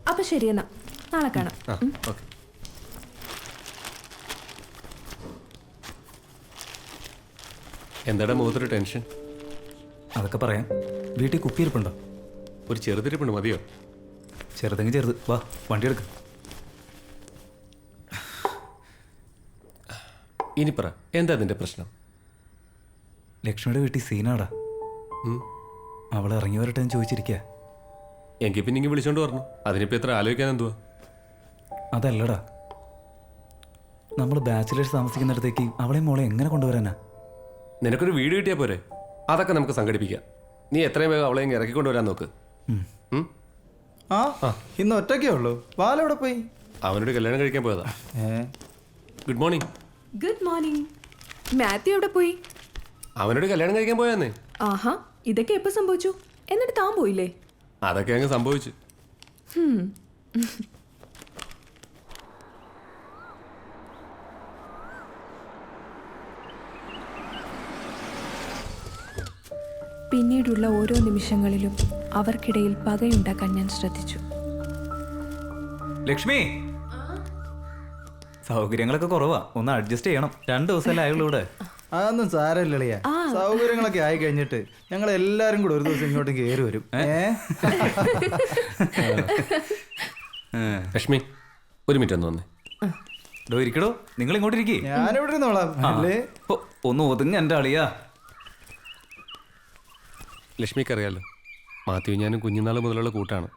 അപ്പൊ ശരിയെന്നാ, നാളെ കാണാം. എന്താടാ മുഖത്തൊരു ടെൻഷൻ? അതൊക്കെ പറയാം. വീട്ടിൽ കുപ്പിയിരിപ്പുണ്ടോ? ഒരു ചെറുതിരിപ്പുണ്ട്, മതിയോ? ചെറുതെങ്കിൽ ചെറുത്. വാ, വണ്ടി എടുക്ക. ഇനി പറ, എന്താ അതിൻ്റെ പ്രശ്നം? ലക്ഷ്മിയുടെ വീട്ടിൽ സീനാടാ. അവൾ ഇറങ്ങി വരട്ടെ എന്ന് ചോദിച്ചിരിക്കുക. എങ്കിൽ പിന്നെ ഇങ്ങനെ വിളിച്ചോണ്ട് പറഞ്ഞു. അതിനിപ്പോൾ എത്ര ആലോചിക്കാൻ എന്തുവാ? അതല്ലടാ, നമ്മൾ ബാച്ചിലേഴ്സ് താമസിക്കുന്നിടത്തേക്ക് അവളെ മോളെ എങ്ങനെ കൊണ്ടുവരാനാ? നിനക്കൊരു വീട് കിട്ടിയാൽ പോരെ? അതൊക്കെ നമുക്ക് സംഘടിപ്പിക്കാം. നീ എത്രയും വേഗം അവളെ ഇങ്ങനെ ഇറക്കിക്കൊണ്ടുവരാൻ നോക്ക്. ഇന്ന് ഒറ്റയ്ക്കേ ഉള്ളൂ. ബാലെവിടെ പോയി? അവനോട് കല്യാണം കഴിക്കാൻ പോയതാ. Good morning. Good morning. Mathew എവിടെ പോയി? അവനോട് കല്യാണം കഴിക്കാൻ പോയാന്നേ. ആഹാ, ഇതൊക്കെ എപ്പോ സംഭവിച്ചു? എന്നിട്ട് താൻ പോയില്ലേ? അതൊക്കെ അങ്ങ് സംഭവിച്ചു. പിന്നീടുള്ള ഓരോ നിമിഷങ്ങളിലും അവർക്കിടയിൽ പകയുണ്ടാക്കാൻ ഞാൻ ശ്രദ്ധിച്ചു. ലക്ഷ്മി, സൗകര്യങ്ങളൊക്കെ കുറവാ, ഒന്ന് അഡ്ജസ്റ്റ് ചെയ്യണം. 2 ദിവസമല്ലേ ആയുള്ളൂ ഇവിടെ. അതൊന്നും സാരമില്ലളിയാ. സൗകര്യങ്ങളൊക്കെ ആയി കഴിഞ്ഞിട്ട് ഞങ്ങൾ എല്ലാരും കൂടെ ഒരു ദിവസം ഇങ്ങോട്ട് കയറി വരും. ലക്ഷ്മി, ഒരു മിനിറ്റ് ഒന്ന് വന്നേ. ഇരിക്കടോ, നിങ്ങൾ ഇങ്ങോട്ട് ഇരിക്കേ. ഞാനിവിടെ ഇരുന്നോളാം. ഒന്ന് ഒതുങ്ങ എൻ്റെ അളിയാ. ലക്ഷ്മിക്ക് അറിയാലോ, മാത്യു ഞാനും കുഞ്ഞുനാൾ മുതലുള്ള കൂട്ടാണ്.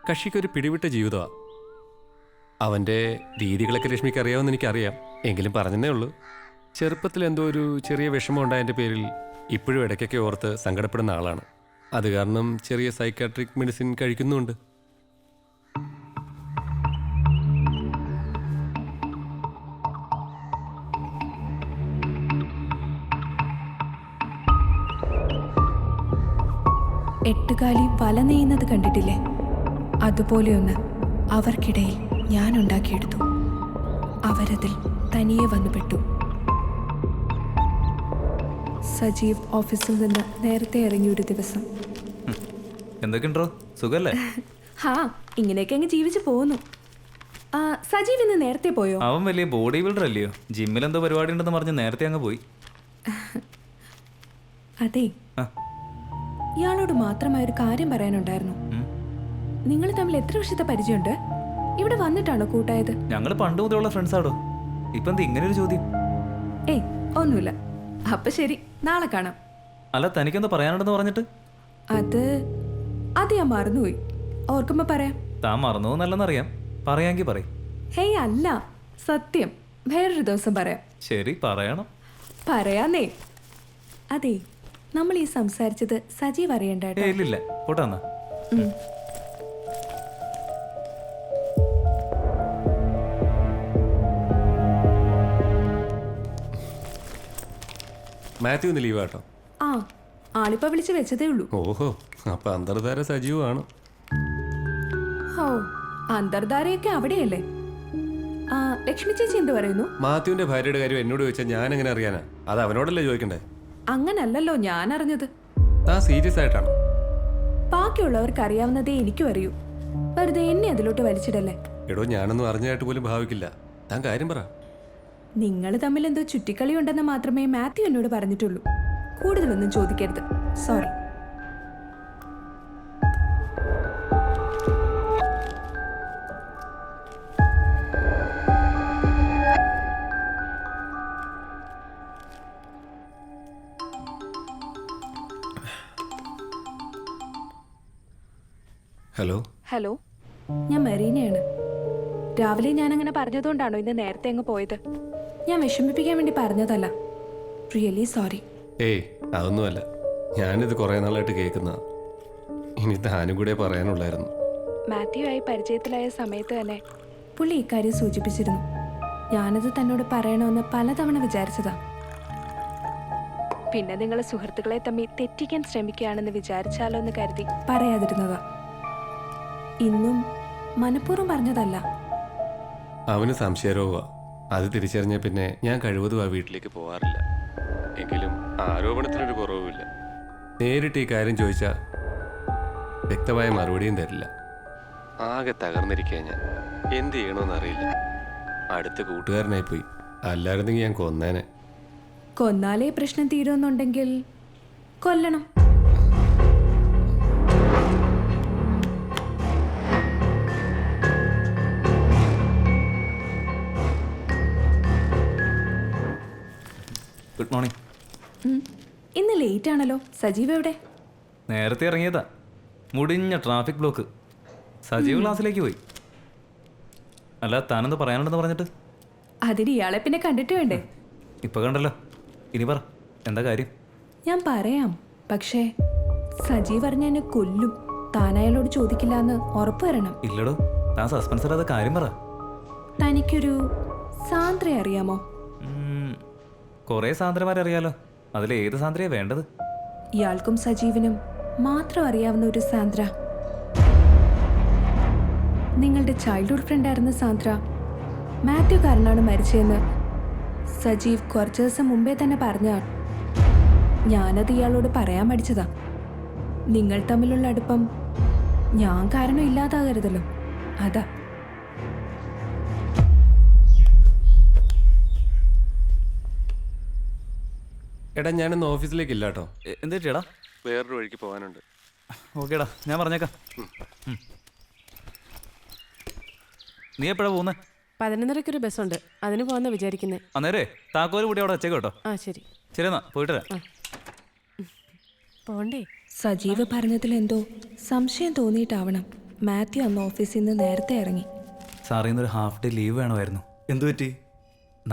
കക്ഷിക്കൊരു പിടിവിട്ട ജീവിതമാണ്. അവൻ്റെ രീതികളൊക്കെ ലക്ഷ്മിക്ക് അറിയാമെന്ന് എനിക്കറിയാം. എങ്കിലും പറഞ്ഞതേ ഉള്ളൂ. ചെറുപ്പത്തിൽ എന്തോ ഒരു ചെറിയ വിഷമം ഉണ്ടായതിൻ്റെ പേരിൽ ഇപ്പോഴും ഇടയ്ക്കൊക്കെ ഓർത്ത് സങ്കടപ്പെടുന്ന ആളാണ്. അത് കാരണം ചെറിയ സൈക്കാട്രിക് മെഡിസിൻ കഴിക്കുന്നുമുണ്ട്. എട്ടുകാലി വല നെയ്യുന്നത് കണ്ടിട്ടില്ലേ? അതുപോലെയൊന്ന് അവർക്കിടയിൽ ഞാൻ ഉണ്ടാക്കിയെടുത്തു. അവരതിൽ തനിയെ വന്നു പെട്ടു. സജീവ് ഓഫീസിൽ നിന്ന് നേരത്തെ ഇറങ്ങിയൊരു ദിവസം. എന്തൊക്കെയുണ്ടോ, സുഖല്ലേ? ഹാ, ഇങ്ങനെയൊക്കെ അങ്ങ് ജീവിച്ചു പോകുന്നു. സജീവ് ഇന്ന് നേരത്തെ പോയോ? അവൻ വലിയ ബോഡി ബിൽഡർ അല്ലയോ, ജിമ്മിൽ എന്തോ പരിപാടി ഉണ്ടെന്ന് പറഞ്ഞ് നേരത്തെ അങ്ങ് പോയി. അതെ, ഇയാളോട് മാത്രമായൊരു കാര്യം പറയാനുണ്ടായിരുന്നു. നിങ്ങൾ തമ്മിൽ എത്ര വർഷത്തെ പരിചയമുണ്ട്? ഇവിടെ വന്നിട്ടാണോ കൂട്ടായത്? ഞങ്ങൾ പണ്ട് മുതലുള്ള ഫ്രണ്ട്സ് ആടോ. ഇപ്പൊ എന്താ ഇങ്ങനെ ഒരു ചോദ്യം? ഏയ് ഒന്നുമില്ല. അപ്പൊ ശരി, നാളെ കാണാം. അല്ല, തനിക്കെന്താ പറയാനുണ്ടെന്ന് പറഞ്ഞിട്ട്? അത് ഞാൻ മറന്നുപോയി. ഓർക്കുമ്പോ പറയാം. താൻ മറന്നു നല്ലെന്നറിയാം, പറയാങ്കി പറയും. ഹേയ് അല്ല, സത്യം, വേറൊരു ദിവസം പറയാം. ശരി, പറയണം. പറയാന്നേ. അതെ, നമ്മൾ ഈ സംസാരിച്ചത് സജീവ് അറിയണ്ട കേട്ടോ. ഇല്ലില്ല, പോട്ടെ എന്നാ. മാത്യു ഇന്ന് ലീവ് ആട്ടോ. ആ, ആളിപ്പോ വിളിച്ച് വെച്ചതേ ഉള്ളൂ. ഓഹോ, അപ്പൊ അന്തർധാര സജീവമാണ്. ഓ, അന്തർധാരയൊക്കെ അവിടെയല്ലേ? ലക്ഷ്മി ചേച്ചി എന്ത് പറയുന്നു? മാത്യുവിന്റെ ഭാര്യയുടെ കാര്യം എന്നോട് ചോദിച്ചാൽ ഞാൻ എങ്ങനെ അറിയാനാ? അത് അവനോടല്ലേ ചോദിക്കണ്ടേ? അങ്ങനല്ലല്ലോ ഞാൻ അറിഞ്ഞത്. താൻ സീരിയസ് ആയിട്ടാണോ? ബാക്കിയുള്ളവർക്ക് അറിയാവുന്നതേ എനിക്കും അറിയൂ. വെറുതെ എന്നെ അതിലോട്ട് വലിച്ചിടല്ലേ. എടോ, ഞാനൊന്നും അറിഞ്ഞായിട്ട് പോലും ഭാവിക്കില്ല. താൻ കാര്യം പറ. നിങ്ങൾ തമ്മിൽ എന്തോ ചുറ്റിക്കളി ഉണ്ടെന്ന് മാത്രമേ മാത്യു എന്നോട് പറഞ്ഞിട്ടുള്ളൂ. കൂടുതലൊന്നും ചോദിക്കരുത്. സോറി. ഹലോ. ഹലോ, ഞാൻ മരീനയാണ്. രാവിലെ ഞാൻ അങ്ങനെ പറഞ്ഞതുകൊണ്ടാണോ ഇന്ന് നേരത്തെ അങ്ങ് പോയത്? ഞാൻ വിഷമിപ്പിക്കാൻ വേണ്ടി പറഞ്ഞതല്ല. Really sorry. ഏയ്, അതൊന്നുമല്ല. ഞാനിത് കുറേ നാളായിട്ട് കേൾക്കുന്ന. ഇനി താനും കൂടെ പറയാനുള്ളായിരുന്നു. മാത്യു ആയി പരിചയത്തിലായ സമയത്ത് തന്നെ പുള്ളി ഇക്കാര്യം സൂചിപ്പിച്ചിരുന്നു. ഞാനത് തന്നോട് പറയണമെന്ന് പലതവണ വിചാരിച്ചതാ. പിന്നെ നിങ്ങൾ സുഹൃത്തുക്കളെ തമ്മിൽ തെറ്റിക്കാൻ ശ്രമിക്കുകയാണെന്ന് വിചാരിച്ചാലോ എന്ന് കരുതി പറയാതിരുന്നതാ. ഇന്നും മനഃപൂർവ്വം പറഞ്ഞതല്ല. അവന് സംശയരോഗ. അത് തിരിച്ചറിഞ്ഞ പിന്നെ ഞാൻ കഴിവതും ആ വീട്ടിലേക്ക് പോകാറില്ല. എങ്കിലും ആരോപണത്തിനൊരു കുറവുമില്ല. നേരിട്ട് ഈ കാര്യം ചോദിച്ചാൽ വ്യക്തമായ മറുപടിയും തരില്ല. ആകെ തകർന്നിരിക്കുക ഞാൻ. എന്ത് ചെയ്യണമെന്നറിയില്ല. അടുത്ത കൂട്ടുകാരനായി പോയി. അല്ലായിരുന്നെങ്കിൽ ഞാൻ കൊന്നേനെ. കൊന്നാലേ പ്രശ്നം തീരുമെന്നുണ്ടെങ്കിൽ കൊല്ലണം. Good morning. ഇന്ന് ലേറ്റ് ആണല്ലോ. സജീവ് എവിടെ? നേരത്തെ ഇറങ്ങിയതാ. മുടിഞ്ഞ ട്രാഫിക് ബ്ലോക്ക്. സജീവ് ക്ലാസ്സിലേക്ക് പോയി. അല്ല, താനെന്താ പറയാനുണ്ടെന്ന് പറഞ്ഞിട്ട്? അതിന് ഇയാളെ പിന്നെ കണ്ടിട്ട് വേണ്ടേ? ഇപ്പൊ കണ്ടല്ലോ. ഇനി പറ, എന്താ കാര്യം? ഞാൻ പറയാം, പക്ഷേ സജീവ് അറിഞ്ഞ എന്നെ കൊല്ലും. താനയാളോട് ചോദിക്കില്ല എന്ന് ഉറപ്പ് വരണം. ഇല്ലടോ, താൻ സസ്പെൻസ് ഇടാതെ കാര്യം പറ. തനിക്കൊരു സാന്ദ്രയെ അറിയാമോ? കുറേ സാന്ദ്രമാരെ അറിയാലോ. അതിൽ ഏത് സാന്ദ്രയാ വേണ്ടത്? ഇയാൾക്കും സജീവിനും മാത്രം അറിയാവുന്ന ഒരു സാന്ദ്ര. നിങ്ങളുടെ ചൈൽഡ്ഹുഡ് ഫ്രണ്ടായിരുന്ന സാന്ദ്ര മാത്യു കാരനാണ് മരിച്ചതെന്ന് സജീവ് കുറച്ച് ദിവസം മുമ്പേ തന്നെ പറഞ്ഞ. ഞാനത് ഇയാളോട് പറയാൻ മടിച്ചതാ. നിങ്ങൾ തമ്മിലുള്ള അടുപ്പം ഞാൻ കാരണം ഇല്ലാതാകരുതല്ലോ, അതാ. എടാ, ഞാനിന്ന് ഓഫീസിലേക്ക് കേട്ടോ. എന്ത് ചേട്ടാ? വേറൊരു വഴിക്ക് പോകാനുണ്ട്. ഓക്കേടാ, ഞാൻ പറഞ്ഞേക്കാം. നീ എപ്പോഴാ പോകുന്നേ? 11:30 ഒരു ബസ്സുണ്ട്, അതിന് പോകാന്നാ വിചാരിക്കുന്നേ. അന്നേരേ താക്കോല് കൂടി അവിടെ വെച്ചേക്കോ കേട്ടോ. ആ ശരി. ശരി എന്നാ, പോയിട്ട് വരാം. പോണ്ടേ? സജീവ് പറഞ്ഞതിൽ എന്തോ സംശയം തോന്നിയിട്ടാവണം മാത്യു അന്ന് ഓഫീസിൽ നിന്ന് നേരത്തെ ഇറങ്ങി. സാറിൽ നിന്നൊരു ഹാഫ് ഡേ ലീവ് വേണമായിരുന്നു. എന്തു പറ്റി?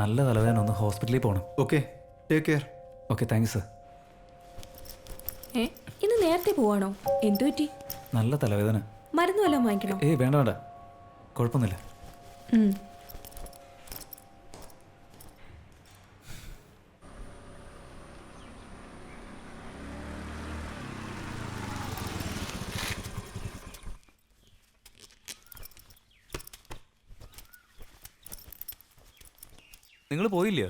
നല്ല തലവേദന, ഒന്ന് ഹോസ്പിറ്റലിൽ പോകണം. Okay, take care. Okay, thank you sir. ഇന്ന് നേരത്തെ പോവാണോ? എന്തു പറ്റി? നല്ല തലവേദന. മരുന്ന് വല്ലതും വാങ്ങിക്കണം? ഏയ് വേണ്ട വേണ്ട, കുഴപ്പമൊന്നുമില്ല. നിങ്ങൾ പോയില്ലയോ?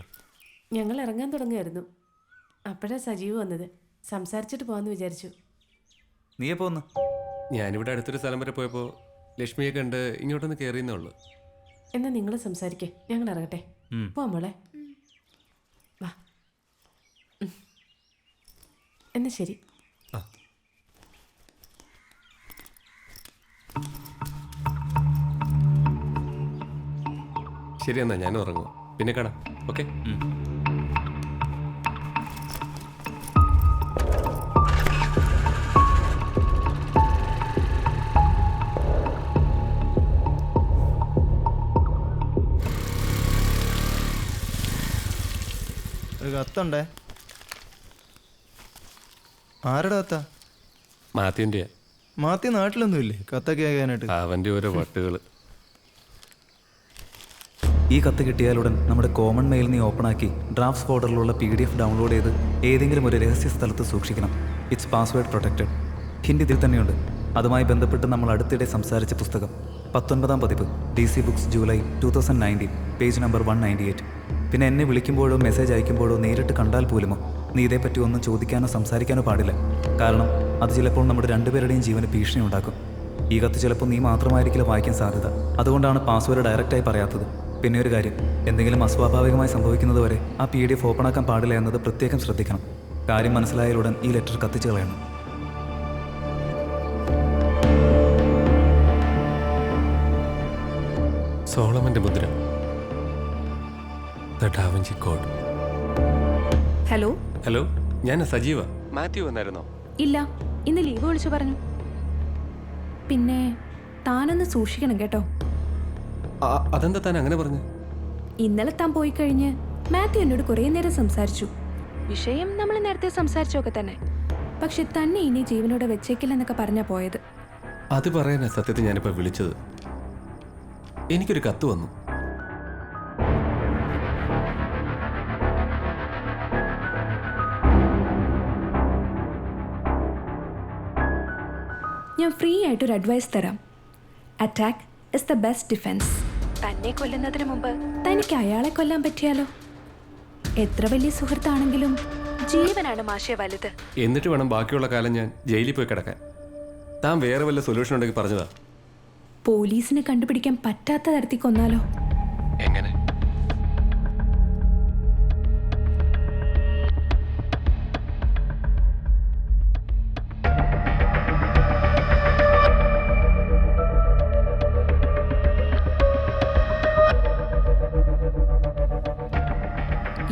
ഞങ്ങൾ ഇറങ്ങാൻ തുടങ്ങുമായിരുന്നു. അപ്പോഴാണ് സജീവ് വന്നത്. സംസാരിച്ചിട്ട് പോകാമെന്ന് വിചാരിച്ചു. നീ എപ്പോ വന്നു? ഞാനിവിടെ അടുത്തൊരു സ്ഥലം വരെ പോയപ്പോൾ ലക്ഷ്മിയെ കണ്ട് ഇങ്ങോട്ടൊന്ന് കയറിയെന്നേ ഉള്ളൂ. എന്നാ നിങ്ങൾ സംസാരിക്കേ, ഞങ്ങൾ ഇറങ്ങട്ടെ. പോവാം മോളെ, വാ. എന്നാ ശരി. ശരി, എന്നാ ഞാനും ഇറങ്ങുക. പിന്നെ കാണാം. ഓക്കെ. ഒരു കത്തുണ്ടേ. ആരുടെ കത്താ? മാത്യുവിൻ്റെയാ. മാത്യു നാട്ടിലൊന്നുമില്ലേ കത്തൊക്കെ ആകാനായിട്ട്? അവൻ്റെ ഓരോ വട്ടുകൾ. ഈ കത്ത് കിട്ടിയാലുടൻ നമ്മുടെ കോമൺ മെയിൽ നീ ഓപ്പണാക്കി ഡ്രാഫ്റ്റ്സ് ഫോൾഡറിലുള്ള PDF ഡൗൺലോഡ് ചെയ്ത് ഏതെങ്കിലും ഒരു രഹസ്യ സ്ഥലത്ത് സൂക്ഷിക്കണം. It's password protected. ഹിന്റ് ഇതിൽ തന്നെയുണ്ട്. അതുമായി ബന്ധപ്പെട്ട് നമ്മൾ അടുത്തിടെ സംസാരിച്ച പുസ്തകം 19ാം പതിപ്പ് DC books July 2019 page number 198. പിന്നെ എന്നെ വിളിക്കുമ്പോഴോ മെസ്സേജ് അയക്കുമ്പോഴോ നേരിട്ട് കണ്ടാൽ പോലുമോ നീ ഇതേപ്പറ്റി ഒന്നും ചോദിക്കാനോ സംസാരിക്കാനോ പാടില്ല. കാരണം അത് ചിലപ്പോൾ നമ്മുടെ രണ്ടുപേരുടെയും ജീവന് ഭീഷണി ഉണ്ടാക്കും. ഈ കത്ത് ചിലപ്പോൾ നീ മാത്രമായിരിക്കില്ല വായിക്കാൻ സാധ്യത. അതുകൊണ്ടാണ് പാസ്വേഡ് ഡയറക്റ്റായി പറയാത്തത്. പിന്നെ ഒരു കാര്യം, എന്തെങ്കിലും അസ്വാഭാവികമായി സംഭവിക്കുന്നത് വരെ ആ PDF ഓപ്പണാക്കാൻ പാടില്ല എന്നത് പ്രത്യേകം ശ്രദ്ധിക്കണം. കാര്യം മനസ്സിലായാലുടൻ ഈ ലെറ്റർ കത്തിച്ചു കളയണം. സോളമന്റെ മുദ്ര. The da Vinci code. Hello hello, ഞാൻ സജീവ. മാത്യു വന്നായിരുന്നോ? ഇല്ല, ഇന്ന് ലീവ് വിളിച്ചു പറഞ്ഞു. പിന്നെ താനൊന്ന് സൂക്ഷിക്കണം കേട്ടോ. അതെന്താ താൻ അങ്ങനെ പറഞ്ഞു? ഇന്നലെ താൻ പോയി കഴിഞ്ഞ് മാത്യു എന്നോട് കുറേ നേരം സംസാരിച്ചു. വിഷയം നമ്മൾ നേരത്തെ സംസാരിച്ചൊക്കെ തന്നെ. പക്ഷെ തന്നെ ഇനി ജീവനോടെ വെച്ചേക്കില്ലെന്നൊക്കെ പറഞ്ഞാ പോയത്. അത് പറയാനാ സത്യത്തിൽ ഞാനിപ്പോൾ വിളിച്ചത്. എനിക്കൊരു കത്ത് വന്നു. ഞാൻ ഫ്രീ ആയിട്ടൊരു അഡ്വൈസ് തരാം. Attack is the best defence. തന്നെ കൊല്ലുന്നതിന് മുമ്പ് തനിക്ക് അയാളെ കൊല്ലാൻ പറ്റിയാലോ? എത്ര വലിയ സുഹൃത്താണെങ്കിലും ജീവനാണ് മാഷെ വലുത്. എന്നിട്ട് വേണം ബാക്കിയുള്ള കാലം ഞാൻ ജയിലിൽ പോയി കിടക്കാൻ. താൻ വേറെ വല്ല സൊല്യൂഷൻ ഉണ്ടെങ്കിൽ പറഞ്ഞതാ. പോലീസിനെ കണ്ടുപിടിക്കാൻ പറ്റാത്ത തരത്തിൽ കൊന്നാലോ? എങ്ങനെ?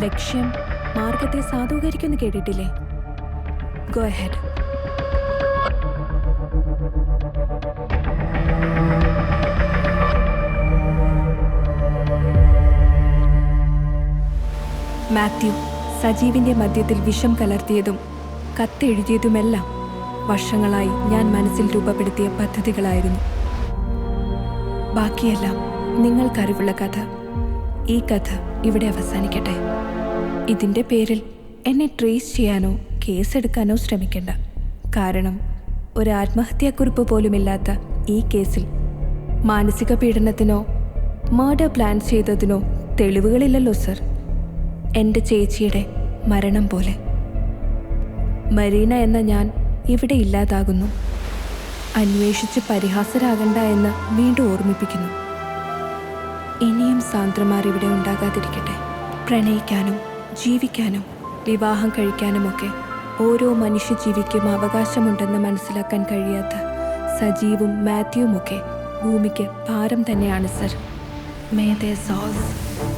ലക്ഷ്യം മാർഗത്തെ സാധൂകരിക്കുമെന്ന് കേട്ടിട്ടില്ലേ? Go ahead. മാത്യു സജീവിന്റെ മദ്യത്തിൽ വിഷം കലർത്തിയതും കത്തെഴുതിയതുമെല്ലാം വർഷങ്ങളായി ഞാൻ മനസ്സിൽ രൂപപ്പെടുത്തിയ പദ്ധതികളായിരുന്നു. ബാക്കിയെല്ലാം നിങ്ങൾക്കറിവുള്ള കഥ. ഈ കഥ ഇവിടെ അവസാനിക്കട്ടെ. ഇതിൻ്റെ പേരിൽ എന്നെ ട്രേസ് ചെയ്യാനോ കേസെടുക്കാനോ ശ്രമിക്കണ്ട. കാരണം ഒരു ആത്മഹത്യാക്കുറിപ്പ് പോലുമില്ലാത്ത ഈ കേസിൽ മാനസിക പീഡനത്തിനോ മർഡർ പ്ലാൻ ചെയ്തതിനോ തെളിവുകളില്ലല്ലോ സർ. എൻ്റെ ചേച്ചിയുടെ മരണം പോലെ മരീന എന്ന ഞാൻ ഇവിടെ ഇല്ലാതാകുന്നു. അന്വേഷിച്ച് പരിഹാസരാകണ്ട എന്ന് വീണ്ടും ഓർമ്മിപ്പിക്കുന്നു. ഇനിയും സാന്ദ്രമാർ ഇവിടെ ഉണ്ടാകാതിരിക്കട്ടെ. പ്രണയിക്കാനും ജീവിക്കാനും വിവാഹം കഴിക്കാനുമൊക്കെ ഓരോ മനുഷ്യജീവിക്കും അവകാശമുണ്ടെന്ന് മനസ്സിലാക്കാൻ കഴിയാത്ത സജീവും മാത്യുവുമൊക്കെ ഭൂമിക്ക് ഭാരം തന്നെയാണ് sir. May their souls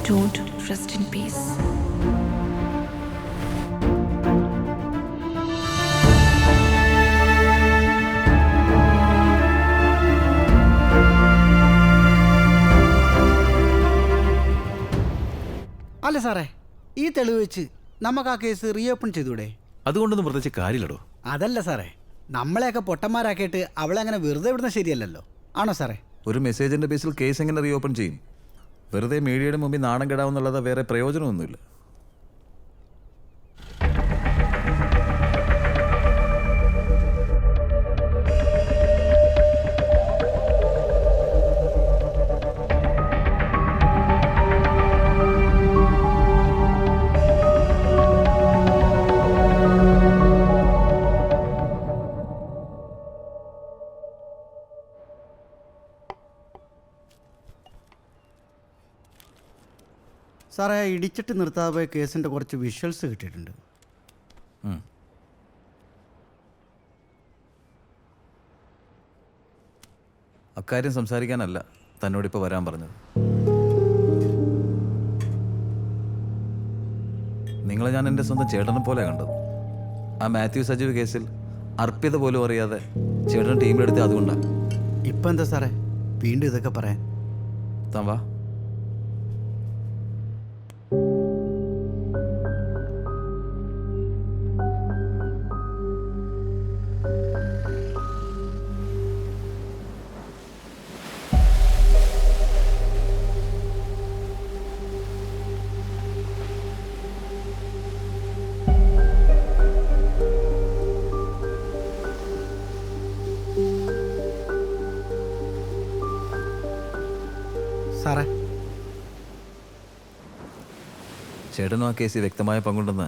don't rest in peace. അല്ല സാറേ, ഈ തെളിവ് വെച്ച് നമുക്ക് ആ കേസ് റീഓപ്പൺ ചെയ്തൂടെ? അതുകൊണ്ടൊന്നും പ്രത്യേകിച്ച് കാര്യമില്ലടോ. അതല്ല സാറേ, നമ്മളെയൊക്കെ പൊട്ടന്മാരാക്കിയിട്ട് അവളെ അങ്ങനെ വെറുതെ വിടുന്ന ശരിയല്ലല്ലോ. ആണോ സാറേ? ഒരു മെസ്സേജിൻ്റെ ബേസിൽ കേസ് എങ്ങനെ റീഓപ്പൺ ചെയ്യും? വെറുതെ മീഡിയയുടെ മുമ്പിൽ നാണം കെടാവുന്നുള്ളത് വേറെ പ്രയോജനമൊന്നുമില്ല. സാറേ, ഇടിച്ചിട്ട് നിർത്താതെ പോയ കേസിൻ്റെ കുറച്ച് വിഷ്വൽസ് കിട്ടിയിട്ടുണ്ട്. അക്കാര്യം സംസാരിക്കാനല്ല തന്നോടിപ്പോൾ വരാൻ പറഞ്ഞത്. നിങ്ങളെ ഞാൻ എൻ്റെ സ്വന്തം ചേട്ടനെ പോലെ കണ്ടത്. ആ മാത്യു സജീവ് കേസിൽ അർപ്പിത പോലും അറിയാതെ ചേട്ടൻ ടീമിലെടുത്ത് അതുകൊണ്ടാണ്. ഇപ്പം എന്താ സാറേ വീണ്ടും ഇതൊക്കെ പറയാൻ? താൻ വാ. സാറേ, ചേട്ടനും ആ കേസിൽ വ്യക്തമായ പങ്കുണ്ടെന്ന്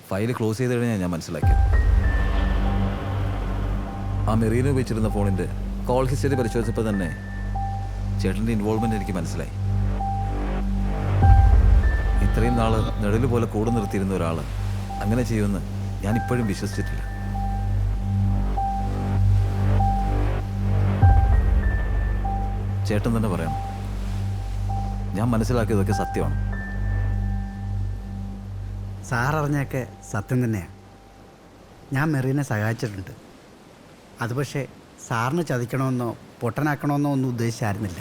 ഫയൽ ക്ലോസ് ചെയ്ത് കഴിഞ്ഞാൽ ഞാൻ മനസ്സിലാക്കിയത്. ആ മെറീന ഉപയോഗിച്ചിരുന്ന ഫോണിൻ്റെ കോൾ ഹിസ്റ്ററി പരിശോധിച്ചപ്പോൾ തന്നെ ചേട്ടൻ്റെ ഇൻവോൾവ്മെൻ്റ് എനിക്ക് മനസ്സിലായി. ഇത്രയും നാൾ നിഴൽ പോലെ കൂടെ നിർത്തിയിരുന്ന ഒരാൾ അങ്ങനെ ചെയ്യുമെന്ന് ഞാൻ ഇപ്പോഴും വിശ്വസിച്ചിട്ടില്ല. ചേട്ടൻ തന്നെ പറയണം, ഞാൻ മനസ്സിലാക്കിയതൊക്കെ സത്യമാണ്. സാററിഞ്ഞൊക്കെ സത്യം തന്നെയാണ്. ഞാൻ മെറീനെ സഹായിച്ചിട്ടുണ്ട്. അത് പക്ഷേ സാറിന് ചതിക്കണമെന്നോ പൊട്ടനാക്കണമെന്നോ ഒന്നും ഉദ്ദേശിച്ചായിരുന്നില്ല.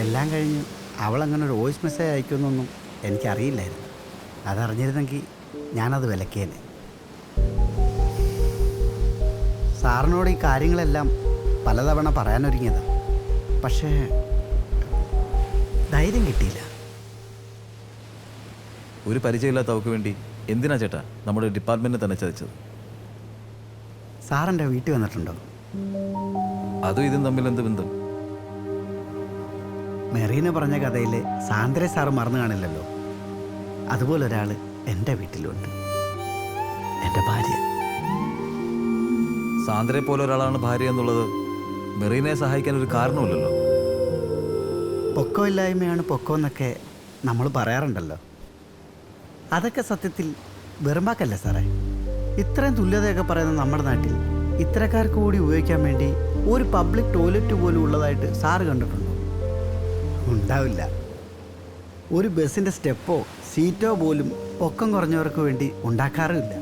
എല്ലാം കഴിഞ്ഞ് അവളങ്ങനെ ഒരു വോയിസ് മെസ്സേജ് അയക്കുമെന്നൊന്നും എനിക്കറിയില്ലായിരുന്നു. അതറിഞ്ഞിരുന്നെങ്കിൽ ഞാനത് വിലക്കിയേനെ. സാറിനോട് ഈ കാര്യങ്ങളെല്ലാം പലതവണ പറയാനൊരുങ്ങിയതാണ്. പക്ഷേ ധൈര്യം കിട്ടിയില്ല. ഒരു പരിചയമില്ലാത്ത അവൾക്ക് വേണ്ടി എന്തിനാ ചേട്ടാ നമ്മുടെ ഡിപ്പാർട്ട്മെന്റിനെ തന്നെ ചതിച്ചത്? സാറിൻ്റെ വീട്ടിൽ വന്നിട്ടുണ്ടോ? അതും ഇതും തമ്മിൽ എന്ത് ബന്ധം? മെറീന പറഞ്ഞ കഥയിൽ സാന്ദ്ര സാറ് മറന്നു കാണില്ലല്ലോ. അതുപോലെ ഒരാൾ എൻ്റെ വീട്ടിലുണ്ട്, എൻ്റെ ഭാര്യ. സാന്ദ്രയെ പോലെ ഒരാളാണ് ഭാര്യ എന്നുള്ളത് മെറീനയെ സഹായിക്കാൻ ഒരു കാരണമില്ലല്ലോ. പൊക്കമില്ലായ്മയാണ് പൊക്കമെന്നൊക്കെ നമ്മൾ പറയാറുണ്ടല്ലോ. അതൊക്കെ സത്യത്തിൽ വെറുമ്പാക്കല്ലേ സാറേ? ഇത്രയും തുല്യതയൊക്കെ പറയുന്ന നമ്മുടെ നാട്ടിൽ ഇത്തരക്കാർക്ക് കൂടി ഉപയോഗിക്കാൻ വേണ്ടി ഒരു പബ്ലിക് ടോയ്ലറ്റ് പോലും ഉള്ളതായിട്ട് സാറ് കണ്ടിട്ടുണ്ടോ? ഉണ്ടാവില്ല. ഒരു ബസ്സിൻ്റെ സ്റ്റെപ്പോ സീറ്റോ പോലും പൊക്കം കുറഞ്ഞവർക്ക് വേണ്ടി ഉണ്ടാക്കാറുമില്ല.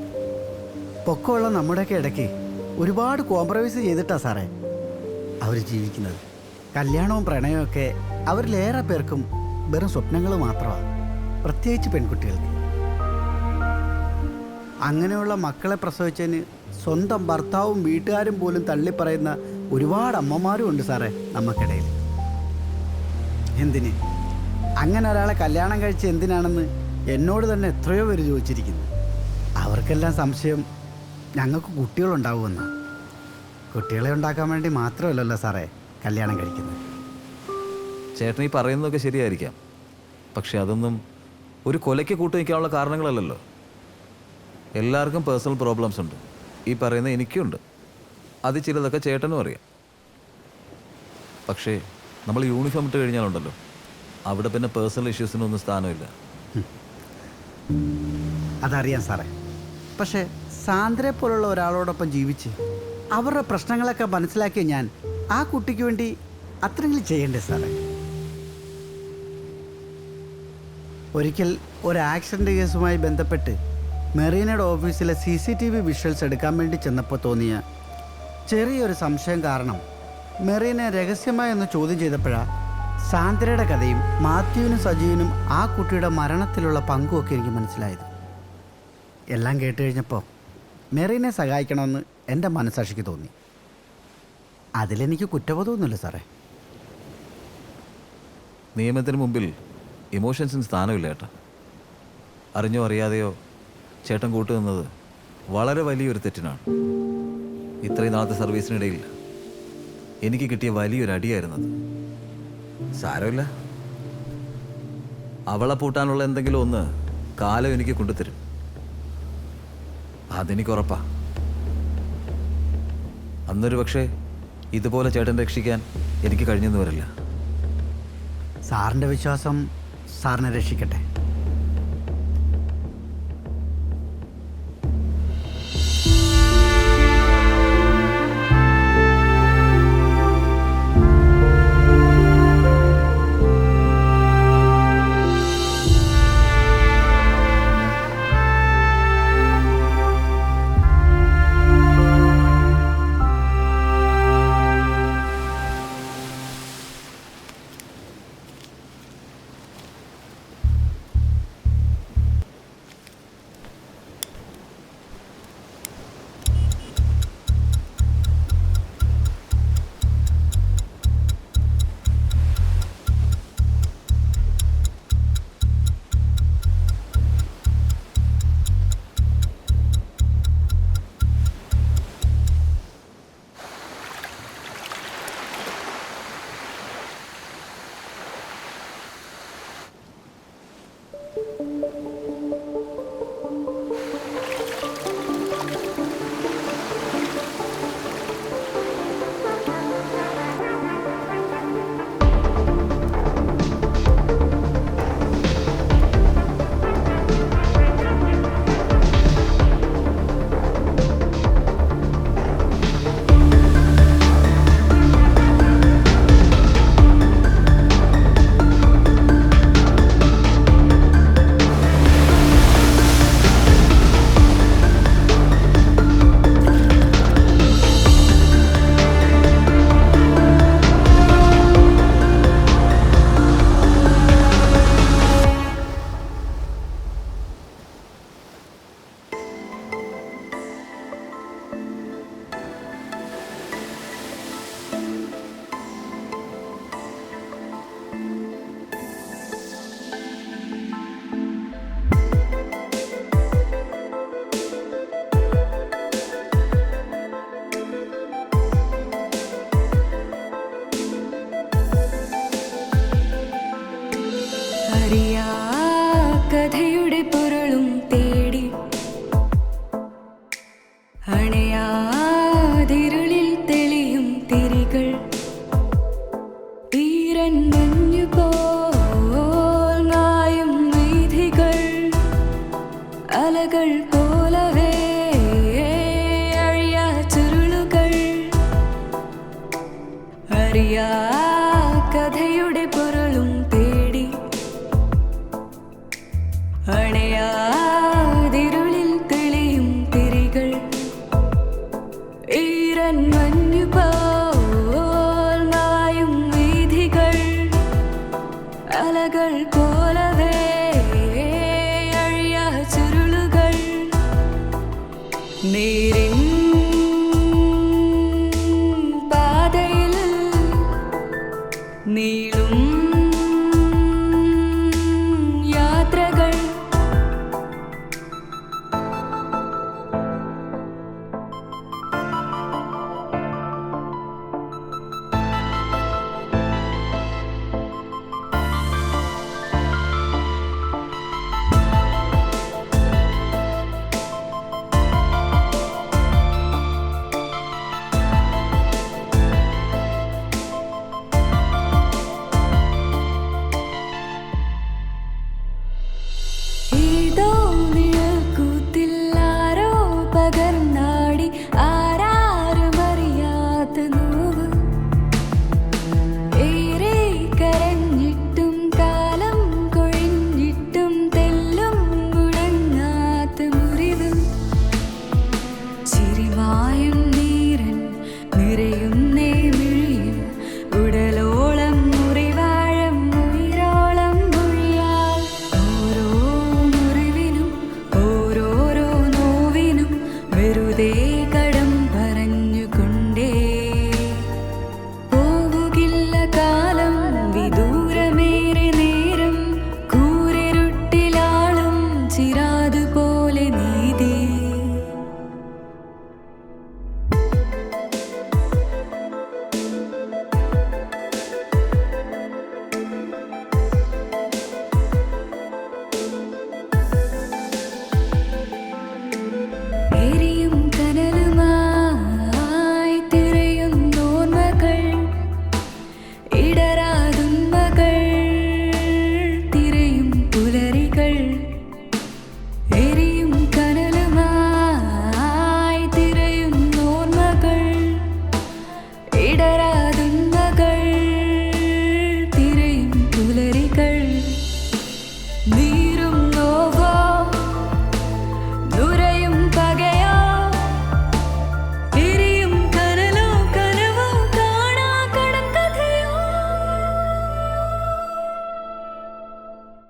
പൊക്കമുള്ള നമ്മുടെയൊക്കെ ഇടയ്ക്ക് ഒരുപാട് കോംപ്രമൈസ് ചെയ്തിട്ടാണ് സാറേ അവർ ജീവിക്കുന്നത്. കല്യാണവും പ്രണയവും ഒക്കെ അവരിലേറെ പേർക്കും വെറും സ്വപ്നങ്ങൾ മാത്രമാണ്, പ്രത്യേകിച്ച് പെൺകുട്ടികൾക്ക്. അങ്ങനെയുള്ള മക്കളെ പ്രസവിച്ചതിന് സ്വന്തം ഭർത്താവും വീട്ടുകാരും പോലും തള്ളിപ്പറയുന്ന ഒരുപാട് അമ്മമാരും ഉണ്ട് സാറേ നമുക്കിടയിൽ. എന്തിന് അങ്ങനെ ഒരാളെ കല്യാണം കഴിച്ച് എന്തിനാണെന്ന് എന്നോട് തന്നെ എത്രയോ പേര് ചോദിച്ചിരിക്കുന്നു. അവർക്കെല്ലാം സംശയം ഞങ്ങൾക്ക് കുട്ടികളുണ്ടാവുമെന്നാണ്. കുട്ടികളെ ഉണ്ടാക്കാൻ വേണ്ടി മാത്രമല്ലല്ലോ സാറേ കല്യാണം കഴിക്കുന്നത്. ചേട്ടൻ ഈ പറയുന്നതൊക്കെ ശരിയായിരിക്കാം, പക്ഷെ അതൊന്നും ഒരു കൊലയ്ക്ക് കൂട്ടുനിൽക്കാനുള്ള കാരണങ്ങളല്ലല്ലോ. എല്ലാവർക്കും പേഴ്സണൽ പ്രോബ്ലംസ് ഉണ്ട്. ഈ പറയുന്ന എനിക്കുണ്ട്. അത് ചിലതൊക്കെ ചേട്ടനും അറിയാം. പക്ഷേ നമ്മൾ യൂണിഫോം ഇട്ട് കഴിഞ്ഞാലുണ്ടല്ലോ, അവിടെ പിന്നെ പേഴ്സണൽ ഇഷ്യൂസിനൊന്നും സ്ഥാനമില്ല. അതറിയാം സാറേ. പക്ഷേ സാന്ദ്രയെ പോലുള്ള ഒരാളോടൊപ്പം ജീവിച്ച് അവരുടെ പ്രശ്നങ്ങളൊക്കെ മനസ്സിലാക്കിയ ഞാൻ ആ കുട്ടിക്ക് വേണ്ടി അത്രയെങ്കിലും ചെയ്യണ്ടേ സാറേ? ഒരിക്കൽ ഒരു ആക്സിഡൻറ്റ് കേസുമായി ബന്ധപ്പെട്ട് മെറീനയുടെ ഓഫീസിലെ CCTV വിഷ്വൽസ് എടുക്കാൻ വേണ്ടി ചെന്നപ്പോൾ തോന്നിയ ചെറിയൊരു സംശയം കാരണം മെറീനെ രഹസ്യമായി ഒന്ന് ചോദ്യം ചെയ്തപ്പോഴാണ് സാന്ദ്രയുടെ കഥയും മാത്യുവിനും സജീവിനും ആ കുട്ടിയുടെ മരണത്തിലുള്ള പങ്കുമൊക്കെ എനിക്ക് മനസ്സിലായത്. എല്ലാം കേട്ട് കഴിഞ്ഞപ്പോൾ മെറീനെ സഹായിക്കണമെന്ന് എൻ്റെ മനസ്സാക്ഷിക്ക് തോന്നി. അതിലെനിക്ക് കുറ്റബോധമൊന്നുമില്ല സാറേ. നിയമത്തിന് മുമ്പിൽ ഇമോഷൻസിന് സ്ഥാനമില്ല ചേട്ടാ. അറിഞ്ഞോ അറിയാതെയോ ചേട്ടൻ കൂട്ടുനിന്നത് വളരെ വലിയൊരു തെറ്റിനാണ്. ഇത്രയും നാളത്തെ സർവീസിനിടയിൽ എനിക്ക് കിട്ടിയ വലിയൊരു അടിയായിരുന്നത്. സാരമില്ല, അവളെ പൂട്ടാനുള്ള എന്തെങ്കിലും ഒന്ന് കാലം എനിക്ക് കൊണ്ടുതരും. അതെനിക്ക് ഉറപ്പാ. അന്നൊരു പക്ഷേ ഇതുപോലെ ചേട്ടൻ രക്ഷിക്കാൻ എനിക്ക് കഴിഞ്ഞെന്ന് വരില്ല. സാറിൻ്റെ വിശ്വാസം സാറിനെ രക്ഷിക്കട്ടെ. കഥയുടെ പൊരുളും തേടി അണയാതിരുളിൽ തെളിയും തിരികൾ ഈരൻ മഞ്ഞു പോൽ നായും വീഥികൾ അലകൾ പോലവേ അഴിയാ ചുരുളുകൾ അറിയാ കഥയുടെ പൊരുളും തേടി അണയാതിരുളിൽ തെളിയും തിരികൾ ഈരൻ മഞ്ഞു പോൽ നായും വീഥികൾ അലകൾ പോലവേ അഴിയാ ചുരുളുകൾ നീരിൻ പാതയിൽ നീളും